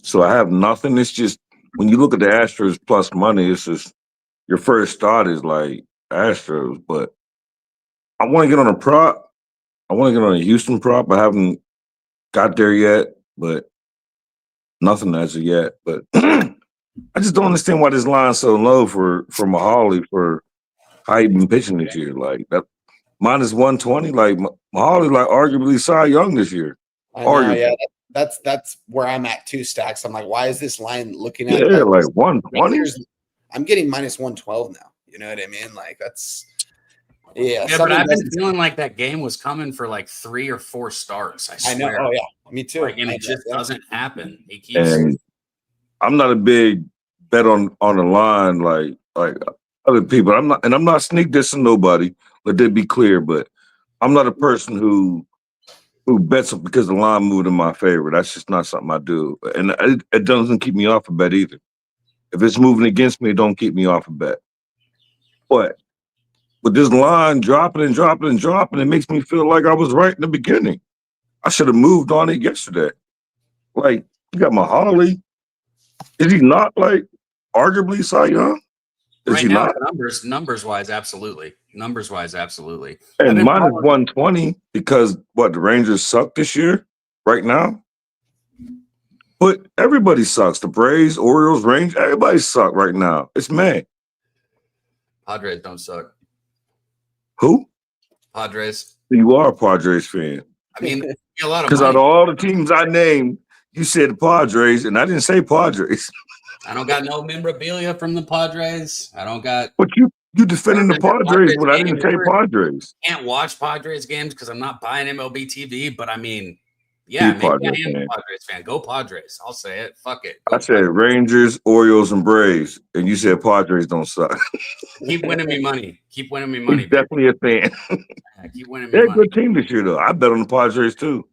Speaker 7: So I have nothing. It's just when you look at the Astros plus money, it's just your first thought is like Astros, but I want to get on a prop. I want to get on a Houston prop. I haven't got there yet, but nothing as of yet. But I just don't understand why this line's so low for Mahali for how he been pitching this year. Like that minus 120. Like Mahali, like arguably Cy Young this year.
Speaker 3: I know, yeah. That's where I'm at too, Stacks. I'm like, why is this line looking at
Speaker 7: like 120?
Speaker 3: I'm getting minus 112 now. You know what I mean? Like that's
Speaker 2: yeah. But I've been feeling like that game was coming for like 3 or 4 starts. I swear.
Speaker 3: I know. Oh yeah, me too.
Speaker 2: And it just doesn't happen. He keeps.
Speaker 7: And I'm not a big bet on the line like other people. I'm not sneak dissing nobody. Let that be clear. But I'm not a person who bets because the line moved in my favor. That's just not something I do. And it doesn't keep me off a bet either. If it's moving against me, it don't keep me off a bet. But with this line dropping and dropping and dropping, it makes me feel like I was right in the beginning. I should have moved on it yesterday. Like, you got Mahali. Is he not, like, arguably Cy Young? Is
Speaker 2: right
Speaker 7: he
Speaker 2: now,
Speaker 7: not?
Speaker 2: Numbers wise, absolutely.
Speaker 7: And minus 120 because the Rangers suck this year, right now. But everybody sucks. The Braves, Orioles, Rangers, everybody suck right now. It's May.
Speaker 2: Padres don't suck.
Speaker 7: Who?
Speaker 2: Padres.
Speaker 7: You are a Padres fan.
Speaker 2: I mean, a lot of
Speaker 7: because out of all the teams I named, you said the Padres, and I didn't say Padres.
Speaker 2: I don't got no memorabilia from the Padres. I don't got.
Speaker 7: But you defending the Padres, but I didn't say Padres.
Speaker 2: Can't watch Padres games because I'm not buying MLB TV. But I mean, yeah, maybe I am a Padres fan. Go Padres. I'll say it. Fuck it.
Speaker 7: I said Rangers, Orioles, and Braves, and you said Padres don't suck.
Speaker 2: Keep winning me money. He's
Speaker 7: definitely a fan.
Speaker 2: Yeah, keep winning me
Speaker 7: They're
Speaker 2: money.
Speaker 7: a good team this year, though. I bet on the Padres too.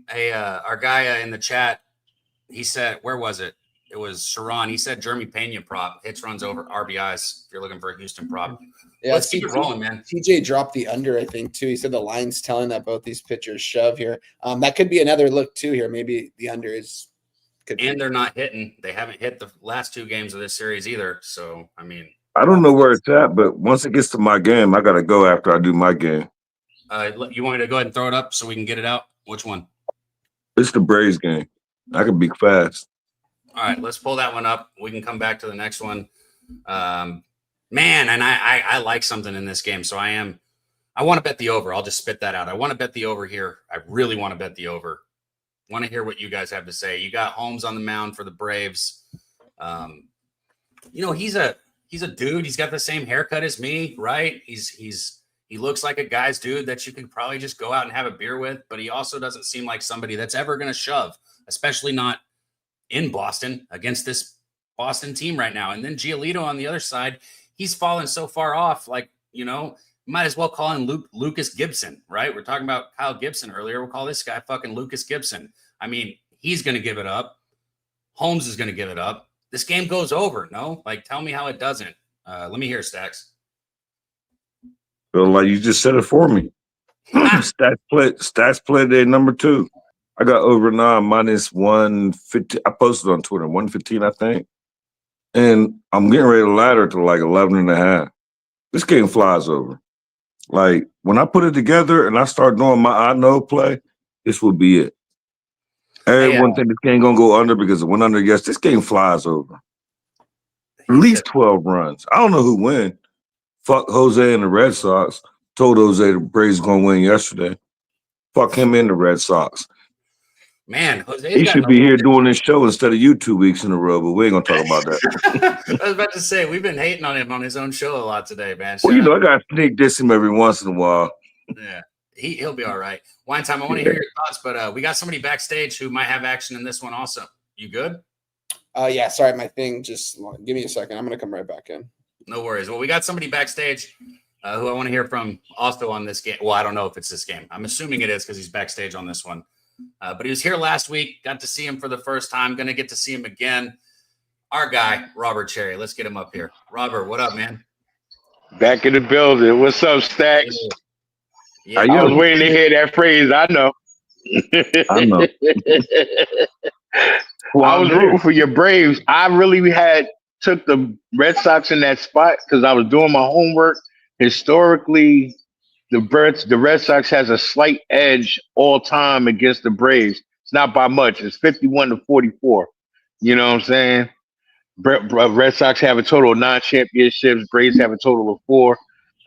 Speaker 2: Hey, our guy in the chat, he said, where was it? It was Sharon. He said Jeremy Pena prop, hits, runs over, RBIs. If you're looking for a Houston prop,
Speaker 3: yeah,
Speaker 2: let's keep it rolling, man.
Speaker 3: TJ dropped the under, I think, too. He said the line's telling that both these pitchers shove here. That could be another look too here. Maybe the under is.
Speaker 2: And they're not hitting. They haven't hit the last 2 games of this series either. So I mean,
Speaker 7: I don't know where it's at, but once it gets to my game, I gotta go after I do my game.
Speaker 2: You want me to go ahead and throw it up so we can get it out? Which one?
Speaker 7: It's the Braves game. I can be fast.
Speaker 2: All right, let's pull that one up. We can come back to the next one. Man, and I like something in this game. So I want to bet the over. I'll just spit that out. I want to bet the over here. I really want to bet the over. Want to hear what you guys have to say. You got Holmes on the mound for the Braves. He's a dude. He's got the same haircut as me, right? He looks like a guy's dude that you could probably just go out and have a beer with, but he also doesn't seem like somebody that's ever going to shove, especially not in Boston against this Boston team right now. And then Giolito on the other side, he's fallen so far off. Like, might as well call him Lucas Gibson, right? We're talking about Kyle Gibson earlier. We'll call this guy fucking Lucas Gibson. I mean, he's going to give it up. Holmes is going to give it up. This game goes over. No, like, tell me how it doesn't. Let me hear Stacks.
Speaker 7: Feel like you just said it for me. Stats play day number 2. I got over 9 minus 150. I posted on Twitter 115, I think. And I'm getting ready to ladder to like 11.5. This game flies over. Like when I put it together and I start doing my I know play, this will be it. Everyone think this game gonna go under because it went under. Yes, this game flies over. At least 12 runs. I don't know who win. Fuck Jose and the Red Sox. Told Jose the Braves gonna win yesterday. Fuck him and the Red Sox.
Speaker 2: Man, Jose.
Speaker 7: He should be here doing this show instead of you 2 weeks in a row, but we ain't gonna talk about that.
Speaker 2: I was about to say we've been hating on him on his own show a lot today, man.
Speaker 7: Well, I gotta sneak diss him every once in a while.
Speaker 2: Yeah, he'll be all right. Wine time. I want to hear your thoughts, but we got somebody backstage who might have action in this one also. You good?
Speaker 3: Yeah. Sorry, my thing. Just give me a second. I'm gonna come right back in.
Speaker 2: No worries. Well, we got somebody backstage who I want to hear from also on this game. Well, I don't know if it's this game. I'm assuming it is because he's backstage on this one. But he was here last week. Got to see him for the first time. Going to get to see him again. Our guy, Robert Cherry. Let's get him up here. Robert, what up, man?
Speaker 9: Back in the building. What's up, Stacks?
Speaker 2: Yeah,
Speaker 9: I was waiting to hear that phrase. I know.
Speaker 7: I know.
Speaker 9: I was rooting for your Braves. I really took the Red Sox in that spot because I was doing my homework. Historically, the Red Sox has a slight edge all time against the Braves. It's not by much. It's 51-44. You know what I'm saying? Red Sox have a total of 9 championships. Braves have a total of 4.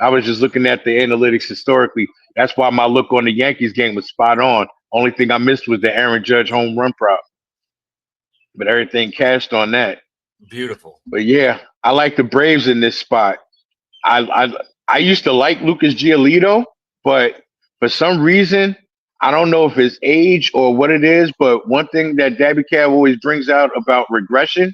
Speaker 9: I was just looking at the analytics historically. That's why my look on the Yankees game was spot on. Only thing I missed was the Aaron Judge home run prop. But everything cashed on that.
Speaker 2: Beautiful.
Speaker 9: But yeah, I like the Braves in this spot. I used to like Lucas Giolito, but for some reason, I don't know if it's age or what it is, but one thing that Daby Cab always brings out about regression,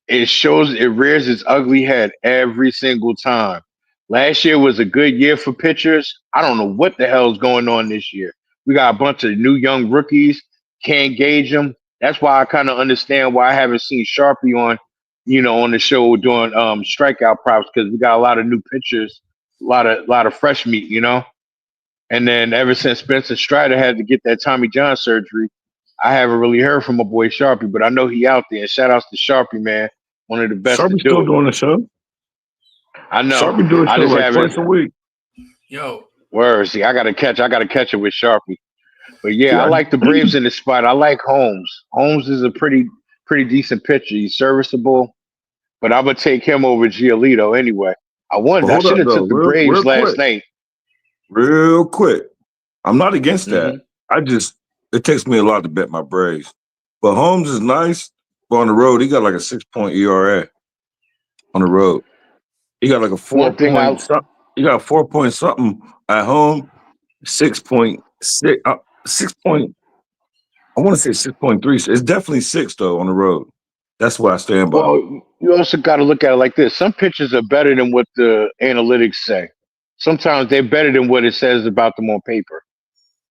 Speaker 9: it rears its ugly head every single time. Last year was a good year for pitchers. I don't know what the hell is going on this year. We got a bunch of new young rookies, can't gauge them. That's why I kind of understand why I haven't seen Sharpie on the show doing strikeout props, because we got a lot of new pitchers, a lot of fresh meat, And then ever since Spencer Strider had to get that Tommy John surgery, I haven't really heard from my boy Sharpie, but I know he out there. And shout outs to Sharpie, man, one of the best.
Speaker 7: Sharpie's still doing the show.
Speaker 9: I know.
Speaker 7: Sharpie doing the show like twice a week.
Speaker 2: Yo,
Speaker 9: word. See, I gotta catch it with Sharpie. But yeah, I like the Braves in this spot. I like Holmes. Holmes is a pretty decent pitcher. He's serviceable. But I'm gonna take him over Giolito anyway. I should have took the Braves last night.
Speaker 7: Real quick. I'm not against that. It takes me a lot to bet my Braves. But Holmes is nice, but on the road, he got like a 6-point ERA on the road. He got like a 4 point something. He got a 4 point something at home, 6.6. 6 point. I want to say 6.3. It's definitely 6 though on the road. That's what I stand by.
Speaker 9: Well, you also got to look at it like this. Some pitchers are better than what the analytics say. Sometimes they're better than what it says about them on paper.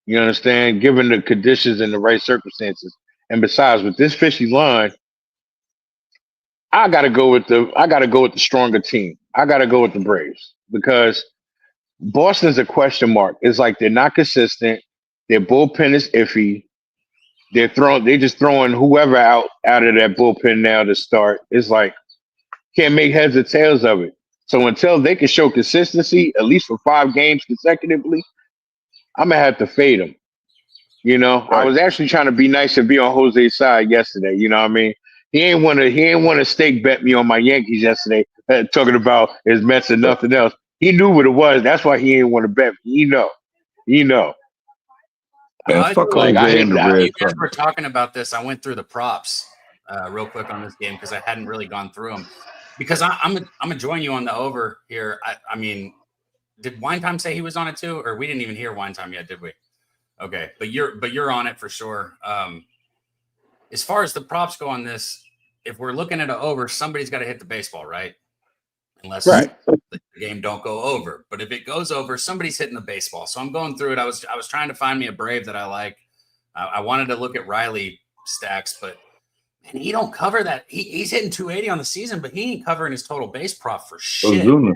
Speaker 9: You understand? Given the conditions and the right circumstances. And besides, with this fishy line, I gotta go with the stronger team. I gotta go with the Braves because Boston's a question mark. It's like they're not consistent. Their bullpen is iffy. They're just throwing whoever out of that bullpen now to start. It's like can't make heads or tails of it. So until they can show consistency, at least for 5 games consecutively, I'm gonna have to fade them. Right. I was actually trying to be nice and be on Jose's side yesterday. You know what I mean? He ain't want to stake bet me on my Yankees yesterday, talking about his Mets and nothing else. He knew what it was. That's why he ain't want to bet me. You know.
Speaker 7: Man, fuck
Speaker 2: like
Speaker 7: you
Speaker 2: guys were talking about this. I went through the props real quick on this game because I hadn't really gone through them. Because I'm gonna join you on the over here. I mean, did Wine Time say he was on it too, or we didn't even hear Wine Time yet, did we? Okay, but you're on it for sure. As far as the props go on this, if we're looking at an over, somebody's got to hit the baseball, right? Unless the game don't go over. But if it goes over, somebody's hitting the baseball. So I'm going through it. I was trying to find me a Brave that I like. I wanted to look at Riley stacks, but And he don't cover that. He's hitting 280 on the season, but he ain't covering his total base prop for shit.
Speaker 7: Ozuna.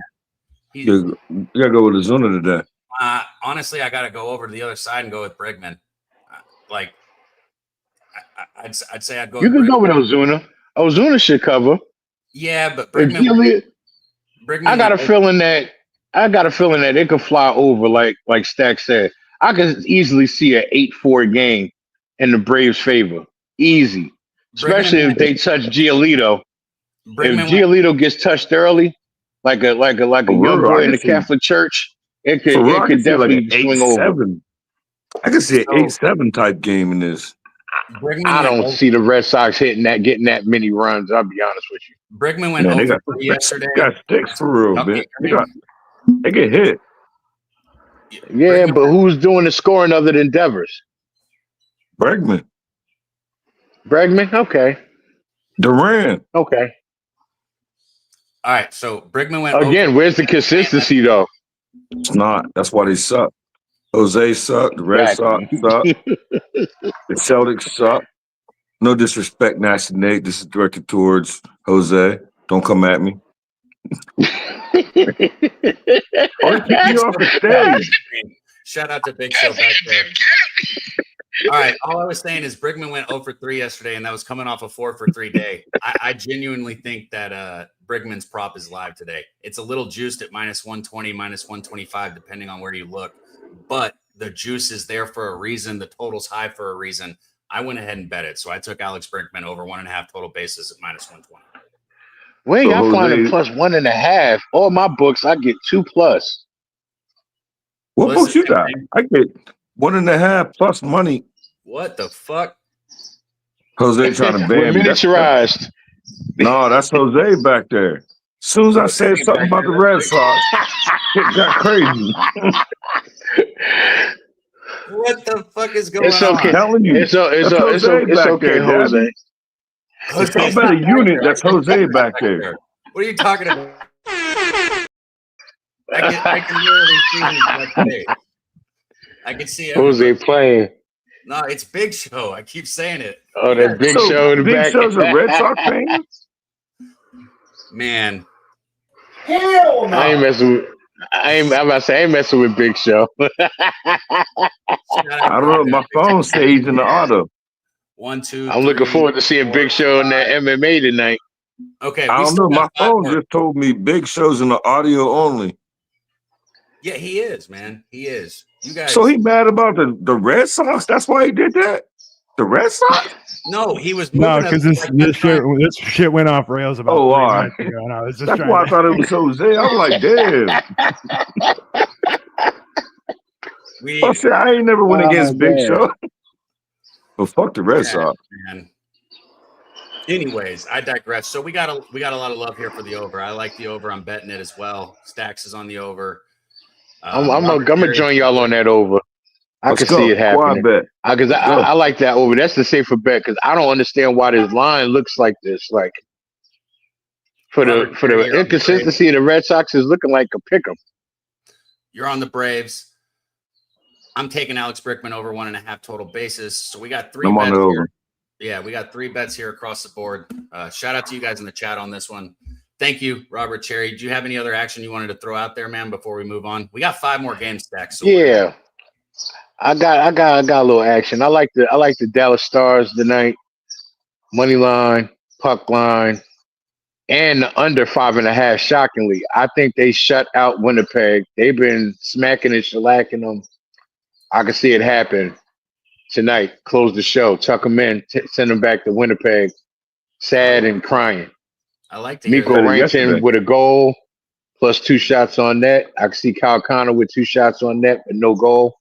Speaker 7: You gotta go with Ozuna today.
Speaker 2: Honestly, I got to go over to the other side and go with Bregman. I'd say I'd go.
Speaker 9: You can go with Ozuna. Ozuna should cover.
Speaker 2: Yeah, but Bregman.
Speaker 9: I got a feeling that it could fly over, like Stack said. I could easily see an 8-4 game in the Braves' favor. Easy. Especially if they touch Giolito. If Giolito gets touched early, like a young boy in the Catholic Church, it could definitely swing over.
Speaker 7: I could see an 8-7 type game in this.
Speaker 9: I don't see the Red Sox getting that many runs. I'll be honest with you.
Speaker 2: Bregman went over yesterday.
Speaker 7: They got sticks for real, man. They get hit.
Speaker 9: Yeah, but who's doing the scoring other than Devers?
Speaker 7: Bregman.
Speaker 9: Okay.
Speaker 7: Duran.
Speaker 9: Okay.
Speaker 2: All right, so Bregman went
Speaker 9: again. Where's the consistency though?
Speaker 7: It's not. That's why they suck. Jose sucked. The Red Sox suck. The Celtics suck. No disrespect, Nasty Nate. This is directed towards Jose. Don't come at me.
Speaker 2: Shout out to Big Show back there. All right. All I was saying is Bregman went 0 for 3 yesterday, and that was coming off a 4 for 3 day. I genuinely think that Bregman's prop is live today. It's a little juiced at -120, -125, depending on where you look. But the juice is there for a reason. The total's high for a reason. I went ahead and bet it. So I took Alex Bregman over 1.5 total bases at -120.
Speaker 9: Wait, I find it +1.5. All my books, I get 2+.
Speaker 7: What books you got? I get 1.5 plus money.
Speaker 2: What the fuck?
Speaker 7: Jose trying to ban me.
Speaker 9: Miniaturized.
Speaker 7: No, that's Jose back there. As soon as I said something about the Red Sox, it got crazy.
Speaker 2: What the fuck is going
Speaker 9: on?
Speaker 7: I'm telling you.
Speaker 9: It's okay, Jose.
Speaker 7: It's not about a unit. That's Jose back there.
Speaker 2: What are you talking about? I can literally see him back there. I can see
Speaker 9: Jose playing.
Speaker 2: No, it's Big Show. I keep saying it.
Speaker 9: Oh, that Big Show in the back.
Speaker 7: Big Show's a Red Sox fan?
Speaker 2: Man.
Speaker 9: Hell no. I ain't messing with Big Show.
Speaker 7: I don't know. My phone says he's in the auto.
Speaker 2: 1, 2.
Speaker 9: I'm looking forward to seeing Big Show in that MMA tonight.
Speaker 2: Okay.
Speaker 7: I don't know. My phone just told me Big Show's in the audio only.
Speaker 2: Yeah, he is, man. He is. You guys.
Speaker 7: So he mad about the Red Sox? That's why he did that? The Red Sox?
Speaker 2: No, he was.
Speaker 10: No, because this shit went off rails about 3 nights ago. And I was just
Speaker 7: that's why I thought it was Jose. I was like, damn. I ain't never went against Big Show. But fuck the Red Sox.
Speaker 2: Man. Anyways, I digress. So we got a lot of love here for the over. I like the over. I'm betting it as well. Stacks is on the over.
Speaker 9: I'm gonna join y'all on that over. I can see it happening. Because I like that over. That's the safer bet because I don't understand why this line looks like this. Like for the inconsistency of the Red Sox is looking like a pick'em.
Speaker 2: You're on the Braves. I'm taking Alex Bregman over 1.5 total bases. So we got 3 bets here. Yeah, we got 3 bets here across the board. Shout out to you guys in the chat on this one. Thank you, Robert Cherry. Do you have any other action you wanted to throw out there, man, before we move on? We got 5 more games stacked. So
Speaker 9: yeah. I got a little action. I like the Dallas Stars tonight. Money line, puck line, and the under 5.5. Shockingly, I think they shut out Winnipeg. They've been smacking and shellacking them. I can see it happen tonight. Close the show, tuck them in, send them back to Winnipeg, sad and crying.
Speaker 2: I like to
Speaker 9: Mikko Rantanen with a goal, plus 2 shots on net. I can see Kyle Connor with 2 shots on net, but no goal.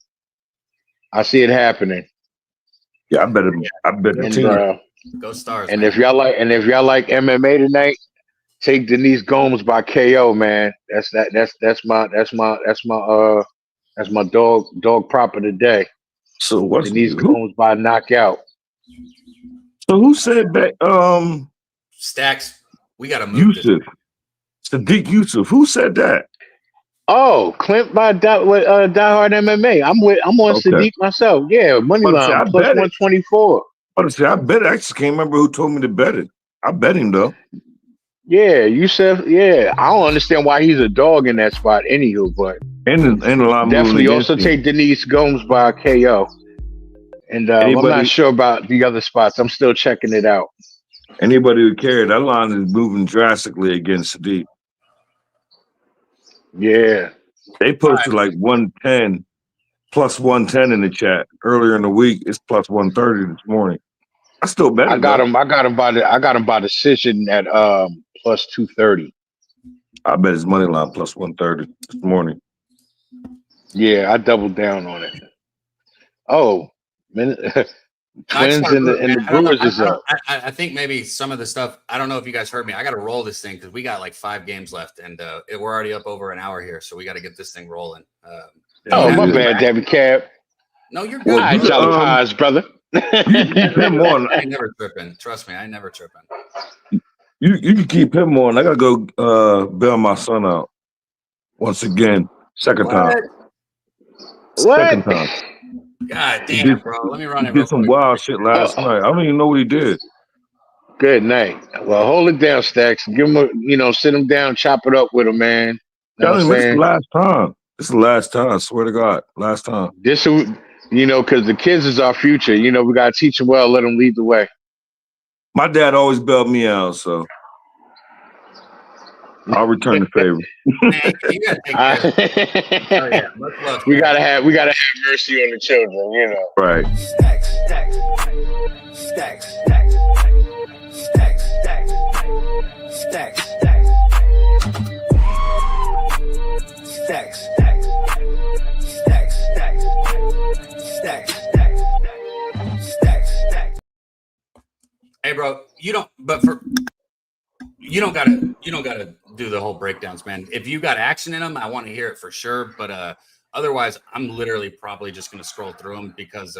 Speaker 9: I see it happening.
Speaker 7: Yeah, I bet it too.
Speaker 2: Go Stars.
Speaker 9: And if y'all like MMA tonight, take Denise Gomes by KO, man. That's my dog prop of the day.
Speaker 7: So what's
Speaker 9: Denise Gomes by knockout?
Speaker 7: So who said that?
Speaker 2: Stacks. We got to move.
Speaker 7: Yusuf. Sadiq Yusuf. Who said that?
Speaker 9: Oh, Clint by Die Hard MMA. I'm on Sadiq myself. Yeah, money line plus 124.
Speaker 7: Honestly, I bet. I actually can't remember who told me to bet it. I bet him though.
Speaker 9: Yeah, you said yeah. I don't understand why he's a dog in that spot, anywho, but
Speaker 7: And the line moving
Speaker 9: definitely
Speaker 7: against
Speaker 9: also
Speaker 7: him.
Speaker 9: take Denise Gomes by KO. And I'm not
Speaker 7: Anybody-
Speaker 9: sure about the other spots. I'm still checking it out.
Speaker 7: Anybody who cares, that line is moving drastically against Sadiq.
Speaker 9: Yeah.
Speaker 7: They posted like 110, plus 110 in the chat earlier in the week. It's plus 130 this morning. I still bet it.
Speaker 9: I got him by decision at plus 230.
Speaker 7: I bet his money line plus 130 this morning.
Speaker 9: Yeah, I doubled down on it. Oh, man. Twins and the Brewers is up.
Speaker 2: I think maybe some of the stuff. I don't know if you guys heard me. I got to roll this thing because we got like 5 games left, and we're already up over an hour here, so we got to get this thing rolling.
Speaker 9: My bad, Daby Cab.
Speaker 2: No, you're good.
Speaker 7: Well,
Speaker 9: I apologize, brother.
Speaker 7: Keep him on.
Speaker 2: I ain't never tripping. Trust me, I ain't never tripping.
Speaker 7: You can keep him on. I gotta go bail my son out once again. Second time. Second time.
Speaker 2: God damn, bro. Let me run it.
Speaker 7: He did some wild shit last night. I don't even know what he did.
Speaker 9: Good night. Well, hold it down, Stacks. Give him sit him down, chop it up with him, man.
Speaker 7: Tell him it's the last time. This is the last time. I swear to God, last time.
Speaker 9: This, because the kids is our future. We gotta teach them well, let them lead the way.
Speaker 7: My dad always bailed me out, so I'll return the favor.
Speaker 2: Man, you gotta take care. Oh, yeah. Let's
Speaker 9: we gotta have mercy on the children,
Speaker 7: Right.
Speaker 6: Stacks, stacks, stacks, stacks, stacks, stacks, stacks, stacks, stacks, stacks, stacks, stacks, stacks.
Speaker 2: Hey, bro, you don't gotta do the whole breakdowns, man. If you got action in them, I want to hear it for sure. But otherwise, I'm literally probably just gonna scroll through them because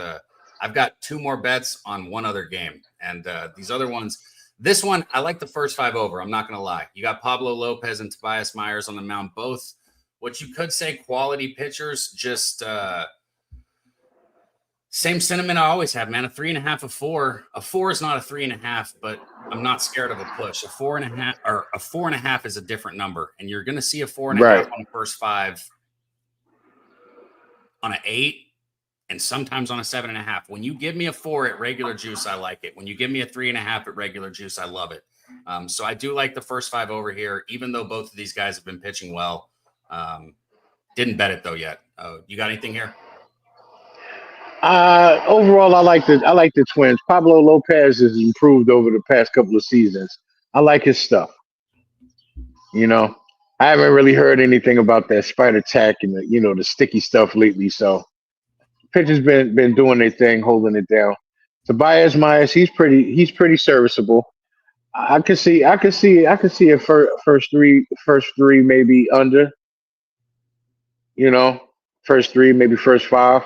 Speaker 2: I've got 2 more bets on one other game, and these other ones. This one, I like the first 5 over. I'm not gonna lie. You got Pablo Lopez and Tobias Myers on the mound, both what you could say quality pitchers. Just same sentiment I always have, man. A 3.5, a 4. A 4 is not a 3.5, but I'm not scared of a push. A 4.5 or a 4.5 is a different number, and you're going to see a 4.5 on the first 5, on an 8, and sometimes on a 7.5. When you give me a 4 at regular juice, I like it. When you give me a 3.5 at regular juice, I love it. So I do like the first 5 over here, even though both of these guys have been pitching well. Didn't bet it though yet. You got anything here?
Speaker 9: Overall, I like the Twins. Pablo Lopez has improved over the past couple of seasons. I like his stuff. I haven't really heard anything about that spider tack and the sticky stuff lately. So pitcher's been doing their thing, holding it down. Tobias Myers, he's pretty serviceable. I could see a first three maybe under. First 3, maybe first 5.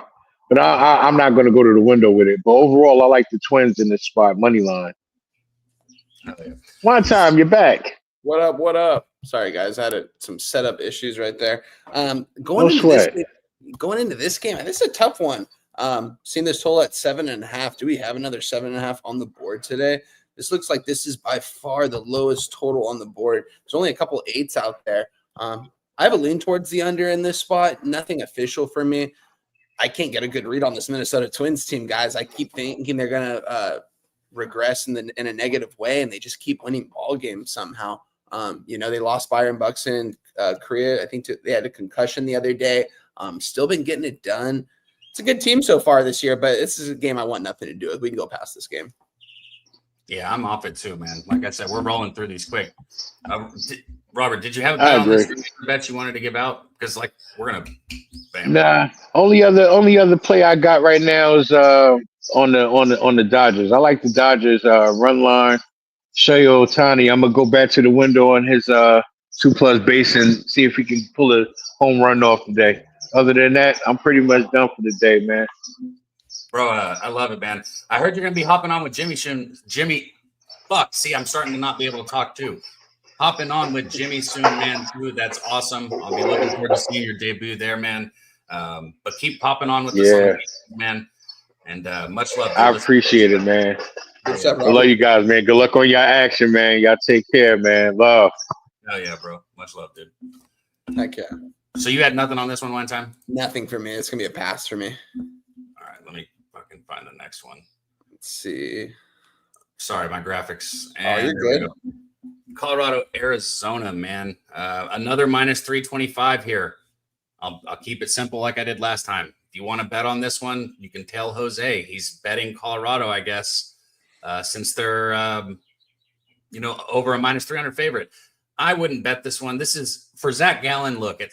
Speaker 9: But I'm not going to go to the window with it. But overall, I like the Twins in this spot, money line. One time, you're back.
Speaker 3: What up? What up? Sorry, guys. I had some setup issues right there. Going into this game, this is a tough one. Seeing this total at 7.5. Do we have another 7.5 on the board today? This looks like this is by far the lowest total on the board. There's only a couple 8s out there. I have a lean towards the under in this spot. Nothing official for me. I can't get a good read on this Minnesota Twins team, guys. I keep thinking they're going to regress in a negative way, and they just keep winning ball games somehow. They lost Byron Buxton in Korea. I think they had a concussion the other day. Still been getting it done. It's a good team so far this year, but this is a game I want nothing to do with. We can go past this game.
Speaker 2: Yeah, I'm off it too, man. Like I said, we're rolling through these quick. Robert, did you have a bet on this bet you wanted to give out? Because we're gonna. Bam.
Speaker 9: Nah, only other play I got right now is on the Dodgers. I like the Dodgers run line. Shohei Ohtani. I'm gonna go back to the window on his 2+ base and see if he can pull a home run off today. Other than that, I'm pretty much done for the day, man.
Speaker 2: Bro, I love it, man. I heard you're going to be hopping on with Jimmy soon. Jimmy, see, I'm starting to not be able to talk too. Hopping on with Jimmy soon, man, too. That's awesome. I'll be looking forward to seeing your debut there, man. But keep popping on with us, man. And much love.
Speaker 9: I appreciate it, man.
Speaker 3: Good stuff,
Speaker 9: I love
Speaker 3: Robert.
Speaker 9: you guys, man. Good luck on your action, man. Y'all take care, man. Love.
Speaker 2: Oh yeah, bro. Much love, dude.
Speaker 3: Heck yeah.
Speaker 2: So you had nothing on this one time?
Speaker 3: Nothing for me. It's gonna be a pass for me.
Speaker 2: All right, let me fucking find the next one.
Speaker 3: Let's see.
Speaker 2: Sorry, my graphics.
Speaker 3: Oh, you're
Speaker 2: And there we
Speaker 3: good.
Speaker 2: go. Colorado, Arizona, man. Another minus 325 here. I'll keep it simple like I did last time. If you want to bet on this one, you can tell Jose. He's betting Colorado, I guess, since they're over a minus 300 favorite. I wouldn't bet this one. This is for Zach Gallen. Look at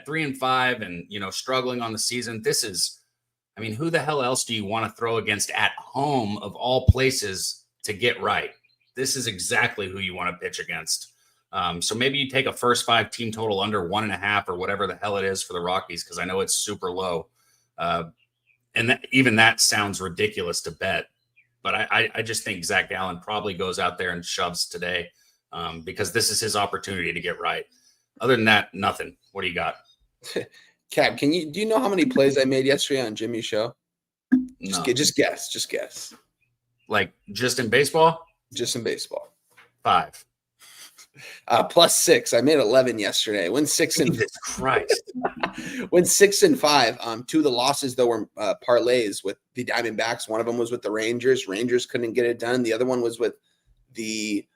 Speaker 2: 3-5 and struggling on the season. This is, I mean, who the hell else do you want to throw against at home of all places to get right? This is exactly who you want to pitch against. So maybe you take a first 5 team total under 1.5 or whatever the hell it is for the Rockies, because I know it's super low. And even that sounds ridiculous to bet. But I just think Zach Gallen probably goes out there and shoves today because this is his opportunity to get right. Other than that, nothing. What do you got?
Speaker 3: Cab, do you know how many plays I made yesterday on Jimmy's show?
Speaker 2: No.
Speaker 3: Just guess.
Speaker 2: Like just in baseball?
Speaker 3: Just in baseball.
Speaker 2: 5.
Speaker 3: +6. I made 11 yesterday. Went 6 and
Speaker 2: Jesus Christ.
Speaker 3: Went 6 and 5. 2 of the losses though were parlays with the Diamondbacks. One of them was with the Rangers. Rangers couldn't get it done. The other one was with the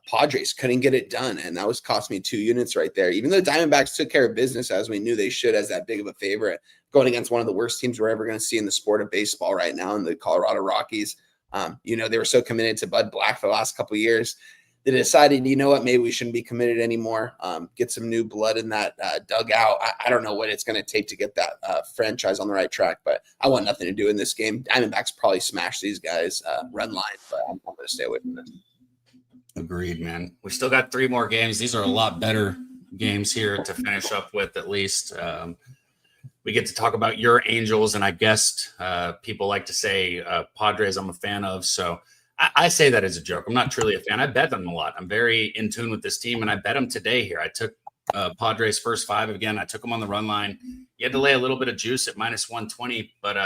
Speaker 3: Padres. Couldn't get it done, and that was cost me 2 units right there. Even though the Diamondbacks took care of business as we knew they should, as that big of a favorite, going against one of the worst teams we're ever going to see in the sport of baseball right now, in the Colorado Rockies. They were so committed to Bud Black for the last couple of years. They decided, you know what, maybe we shouldn't be committed anymore. Get some new blood in that dugout. I don't know what it's going to take to get that franchise on the right track, but I want nothing to do in this game. Diamondbacks probably smash these guys run line, but I'm going to stay away from this.
Speaker 2: Agreed, man. We still got 3 more games. These are a lot better games here to finish up with, at least. We get to talk about your Angels, and I guessed people like to say Padres I'm a fan of, so I say that as a joke. I'm not truly a fan. I bet them a lot. I'm very in tune with this team, and I bet them today here. I took Padres first 5 again. I took them on the run line. You had to lay a little bit of juice at minus 120, but,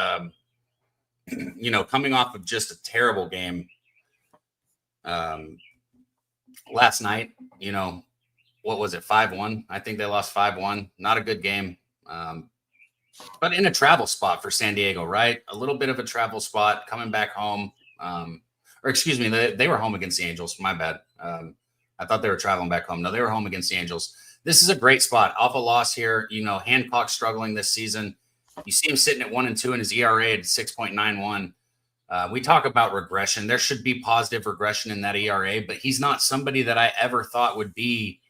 Speaker 2: coming off of just a terrible game last night, what was it, 5-1? I think they lost 5-1. Not a good game, but in a travel spot for San Diego, right? A little bit of a travel spot coming back home. Or excuse me, they were home against the Angels. My bad. I thought they were traveling back home. No, they were home against the Angels. This is a great spot. Off a loss here. Hancock struggling this season. You see him sitting at 1-2 in his ERA at 6.91. We talk about regression. There should be positive regression in that ERA, but he's not somebody that I ever thought would be,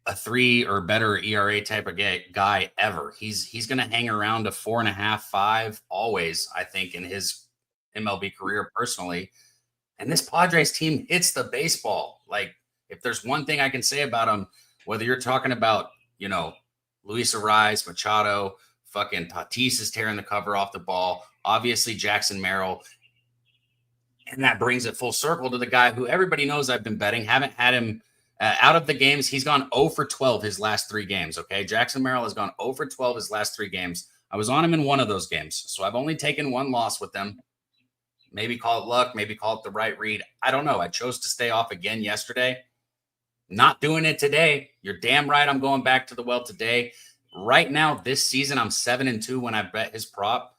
Speaker 2: a 3 or better ERA type of guy ever. He's going to hang around a 4.5, 5 always, I think, in his MLB career personally. And this Padres team hits the baseball. Like, if there's one thing I can say about them, whether you're talking about, Luis Ariz, Machado, fucking Tatis is tearing the cover off the ball, obviously Jackson Merrill, and that brings it full circle to the guy who everybody knows I've been betting. Haven't had him out of the games. He's gone 0 for 12 his last 3 games. Okay. Jackson Merrill has gone 0 for 12 his last 3 games. I was on him in one of those games. So I've only taken 1 loss with them. Maybe call it luck, maybe call it the right read. I don't know. I chose to stay off again yesterday. Not doing it today. You're damn right I'm going back to the well today. Right now, this season, I'm 7-2 when I bet his prop.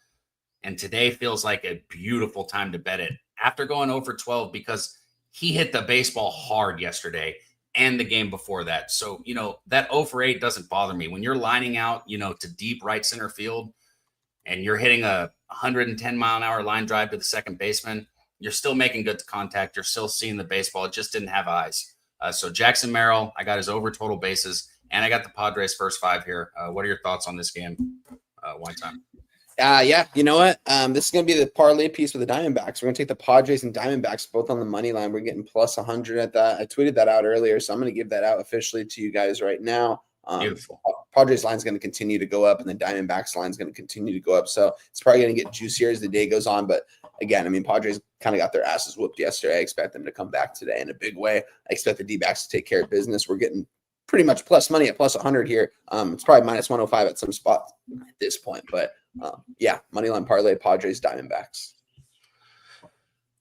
Speaker 2: And today feels like a beautiful time to bet it. After going 0 for 12, because he hit the baseball hard yesterday and the game before that. So, that 0 for 8 doesn't bother me. When you're lining out, to deep right center field, and you're hitting a 110-mile-an-hour line drive to the second baseman, you're still making good contact. You're still seeing the baseball. It just didn't have eyes. So Jackson Merrill, I got his over total bases, and I got the Padres first 5 here. What are your thoughts on this game? One time.
Speaker 3: Yeah, you know what? This is going to be the parlay piece with the Diamondbacks. We're going to take the Padres and Diamondbacks both on the money line. We're getting plus 100 at that. I tweeted that out earlier, so I'm going to give that out officially to you guys right now.
Speaker 2: Beautiful.
Speaker 3: Padres line is going to continue to go up, and the Diamondbacks line is going to continue to go up. So it's probably going to get juicier as the day goes on. But again, Padres kind of got their asses whooped yesterday. I expect them to come back today in a big way. I expect the D-backs to take care of business. We're getting pretty much plus money at plus 100 here. It's probably minus 105 at some spot at this point, but yeah, money line parlay, Padres, Diamondbacks.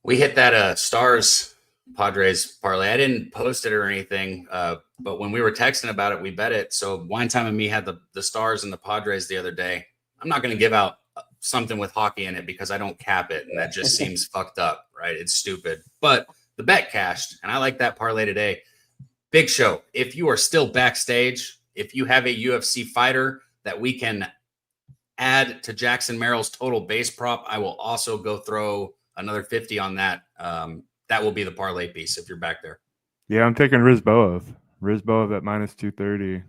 Speaker 2: We hit that Stars Padres parlay. I didn't post it or anything, but when we were texting about it, we bet it. So Wine Time and me had the Stars and the Padres the other day. I'm not going to give out something with hockey in it because I don't cap it, and that just seems fucked up, right? It's stupid. But the bet cashed, and I like that parlay today. Big Show, if you are still backstage, if you have a UFC fighter that we can add to Jackson Merrill's total base prop, I will also go throw another 50 on that. That will be the parlay piece if you're back there.
Speaker 10: Yeah, I'm taking Rizboev. Rizboev at minus 230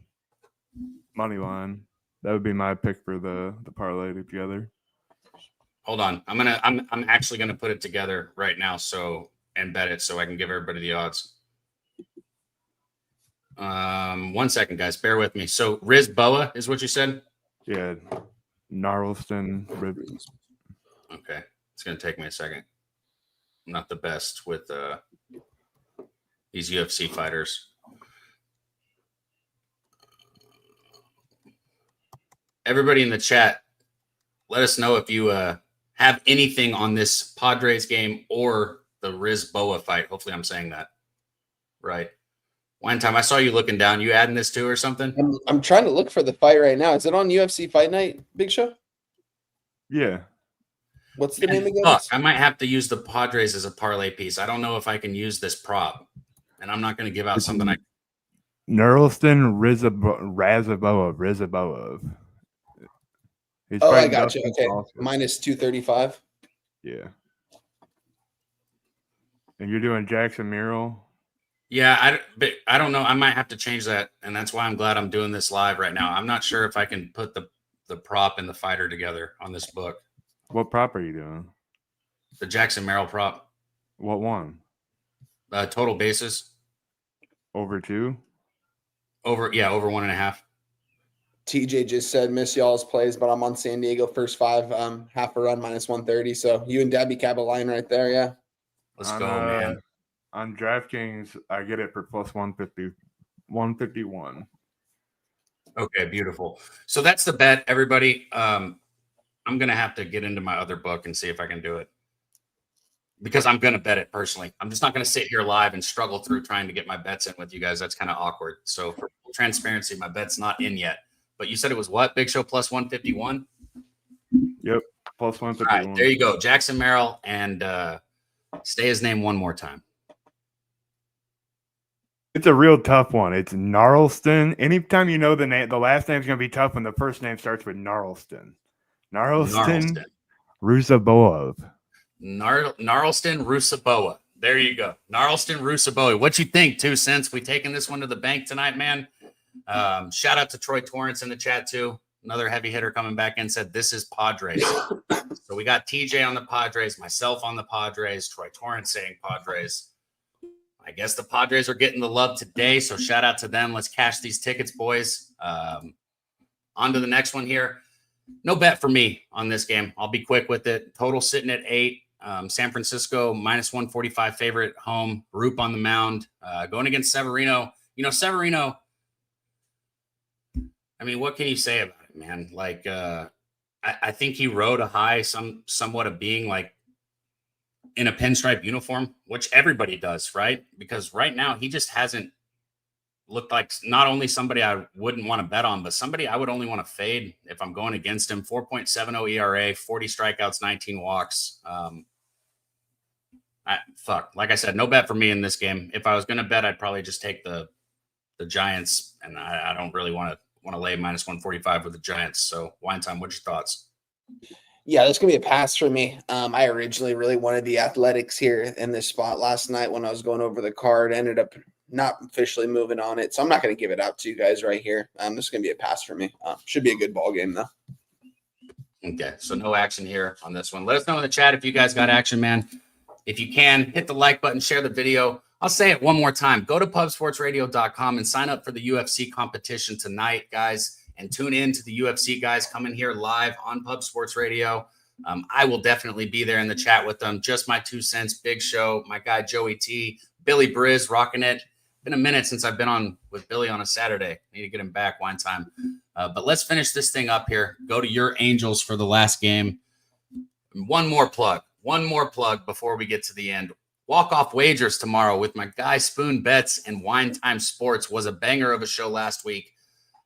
Speaker 10: money line. That would be my pick for the parlay together.
Speaker 2: Hold on. I'm actually gonna put it together right now and bet it so I can give everybody the odds. 1 second, guys. Bear with me. So Riz Boa is what you said?
Speaker 10: Yeah. Gnarlston.
Speaker 2: Okay. It's gonna take me a second. I'm not the best with these UFC fighters. Everybody in the chat, let us know if you have anything on this Padres game or the Riz Boa fight. Hopefully I'm saying that right. One time I saw you looking down. You adding this too or something?
Speaker 3: I'm trying to look for the fight right now. Is it on UFC Fight Night, Big Show?
Speaker 10: Yeah.
Speaker 3: What's the name again?
Speaker 2: Fuck, I might have to use the Padres as a parlay piece. I don't know if I can use this prop, and I'm not going to give out something.
Speaker 10: Gnarlston Rizaboa.
Speaker 3: Oh, I got you. Okay, minus 235.
Speaker 10: Yeah. And you're doing Jackson Merrill?
Speaker 2: Yeah, I don't know. I might have to change that, and that's why I'm glad I'm doing this live right now. I'm not sure if I can put the prop and the fighter together on this book.
Speaker 10: What prop are you doing?
Speaker 2: The Jackson Merrill prop.
Speaker 10: What one?
Speaker 2: Total bases.
Speaker 10: Over 2?
Speaker 2: Over 1.5.
Speaker 3: TJ just said miss y'all's plays, but I'm on San Diego first 5, half a run minus 130. So you and Daby Cab a line right there, yeah.
Speaker 2: Let's go, man.
Speaker 10: On DraftKings, I get it for plus 151.
Speaker 2: Okay, beautiful. So that's the bet, everybody. I'm going to have to get into my other book and see if I can do it because I'm going to bet it personally. I'm just not going to sit here live and struggle through trying to get my bets in with you guys. That's kind of awkward. So for transparency, my bet's not in yet. But you said it was what? Big Show plus 151?
Speaker 10: Yep, plus 151.
Speaker 2: All right, there you go. Jackson Merrill, and say his name one more time.
Speaker 10: It's a real tough one. It's Gnarlston. Anytime you know the name, the last name's going to be tough when the first name starts with Gnarlston. Gnarlston Rusaboa.
Speaker 2: Gnarlston Rusaboa. There you go. Gnarlston Rusaboa. What you think, 2 cents? We taking this one to the bank tonight, man? Shout out to Troy Torrance in the chat, too. Another heavy hitter coming back in said, this is Padres. So we got TJ on the Padres, myself on the Padres, Troy Torrance saying Padres. I guess the Padres are getting the love today, so shout out to them. Let's cash these tickets, boys. On to the next one here. No bet for me on this game. I'll be quick with it. Total sitting at 8. San Francisco minus 145 favorite home. Roop on the mound. Going against Severino. You know, Severino, I mean, what can you say about it, man? Like, I think he rode a high somewhat of being like in a pinstripe uniform, which everybody does, right? Because right now he just hasn't looked like not only somebody I wouldn't want to bet on, but somebody I would only want to fade if I'm going against him. 4.70 ERA, 40 strikeouts, 19 walks. Like I said, no bet for me in this game. If I was going to bet, I'd probably just take the Giants, and I don't really want to lay minus 145 with the Giants. So, Wine Time, what's your thoughts?
Speaker 3: Yeah, that's going to be a pass for me. I originally really wanted the Athletics here in this spot last night when I was going over the card. Ended up not officially moving on it. So I'm not going to give it out to you guys right here. This is going to be a pass for me. Should be a good ball game, though.
Speaker 2: Okay, so no action here on this one. Let us know in the chat if you guys got action, man. If you can, hit the like button, share the video. I'll say it one more time. Go to pubsportsradio.com and sign up for the UFC competition tonight, guys. And tune in to the UFC guys coming here live on Pub Sports Radio. I will definitely be there in the chat with them. Just my 2 cents. Big Show. My guy Joey T. Billy Briz rocking it. been a minute since I've been on with Billy on a Saturday. I need to get him back one time. But let's finish this thing up here. Go to your Angels for the last game. One more plug before we get to the end. Walk-off wagers tomorrow with my guy Spoon Bets and Wine Time Sports was a banger of a show last week.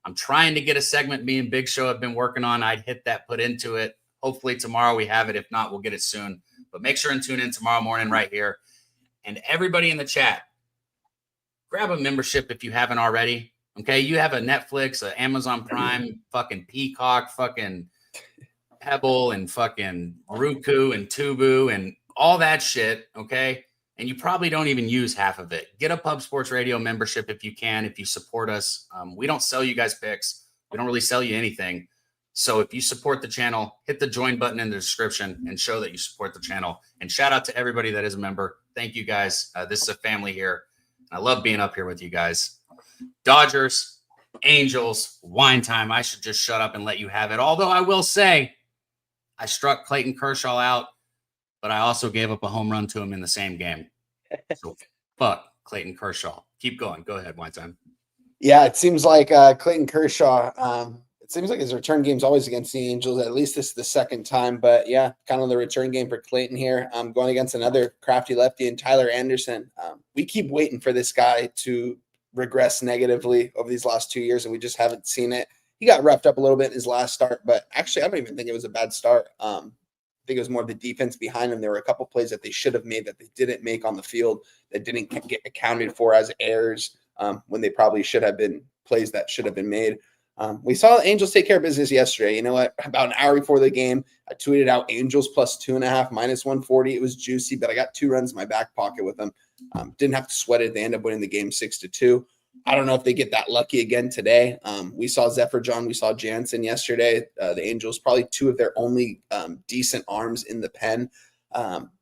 Speaker 2: I'm trying to get a segment me and Big Show have been working on. I'd hit that, put into it. Hopefully tomorrow we have it. If not, we'll get it soon. But make sure and tune in tomorrow morning right here. And everybody in the chat, grab a membership if you haven't already. Okay, you have a Netflix, an Amazon Prime, fucking Peacock, fucking Pebble, and fucking Roku and Tubu and all that shit, okay? And you probably don't even use half of it. Get a Pub Sports Radio membership if you can, if you support us. We don't sell you guys picks. We don't really sell you anything. So if you support the channel, hit the join button in the description and show that you support the channel. And shout out to everybody that is a member. Thank you guys. This is a family here. I love being up here with you guys. Dodgers, Angels, Wine Time. I should just shut up and let you have it. Although I will say I struck Clayton Kershaw out, but I also gave up a home run to him in the same game. So fuck Clayton Kershaw. Keep going. Go ahead, Wine Time.
Speaker 3: Yeah, it seems like Clayton Kershaw, it seems like his return game's always against the Angels. At least this is the second time. But yeah, kind of the return game for Clayton here. Going against another crafty lefty and Tyler Anderson. We keep waiting for this guy to regress negatively over these last 2 years, and we just haven't seen it. He got roughed up a little bit in his last start, but actually I don't even think it was a bad start. I think it was more of the defense behind him. There were a couple plays that they should have made that they didn't make on the field that didn't get accounted for as errors when they probably should have been plays that should have been made. We saw the Angels take care of business yesterday. You know what? About an hour before the game, I tweeted out Angels plus 2.5, minus 140. It was juicy, but I got 2 runs in my back pocket with them. Didn't have to sweat it. They ended up winning the game 6-2. I don't know if they get that lucky again today. We saw Zephyr John. We saw Jansen yesterday. The Angels, probably 2 of their only decent arms in the pen.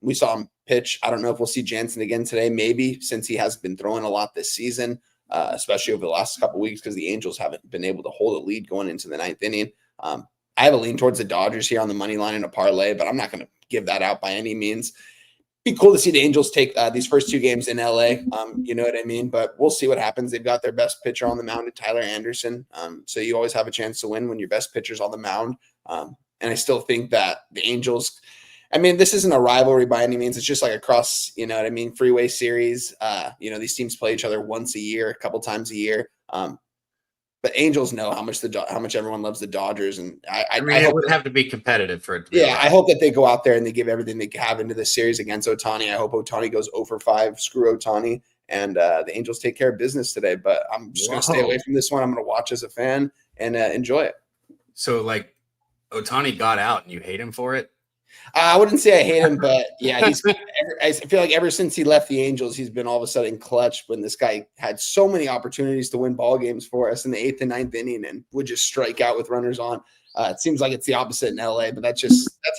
Speaker 3: We saw him pitch. I don't know if we'll see Jansen again today, maybe, since he has been throwing a lot this season. Especially over the last couple of weeks because the Angels haven't been able to hold a lead going into the 9th inning. I have a lean towards the Dodgers here on the money line in a parlay, but I'm not going to give that out by any means. Be cool to see the Angels take these first 2 games in LA. You know what I mean? But we'll see what happens. They've got their best pitcher on the mound, Tyler Anderson. So you always have a chance to win when your best pitcher's on the mound. And I still think that the Angels – I mean, this isn't a rivalry by any means. It's just like a cross, you know what I mean, freeway series. These teams play each other once a year, a couple times a year. But Angels know how much everyone loves the Dodgers, and I
Speaker 2: mean, it would have to be competitive for it to be.
Speaker 3: Yeah, I hope that they go out there and they give everything they have into this series against Ohtani. I hope Ohtani goes 0-for-5. Screw Ohtani, and the Angels take care of business today. But I'm just going to stay away from this one. I'm going to watch as a fan and enjoy it.
Speaker 2: So, like, Ohtani got out, and you hate him for it?
Speaker 3: I wouldn't say I hate him, but yeah, I feel like ever since he left the Angels, he's been all of a sudden clutch when this guy had so many opportunities to win ball games for us in the 8th and 9th inning and would just strike out with runners on. It seems like it's the opposite in LA, but that's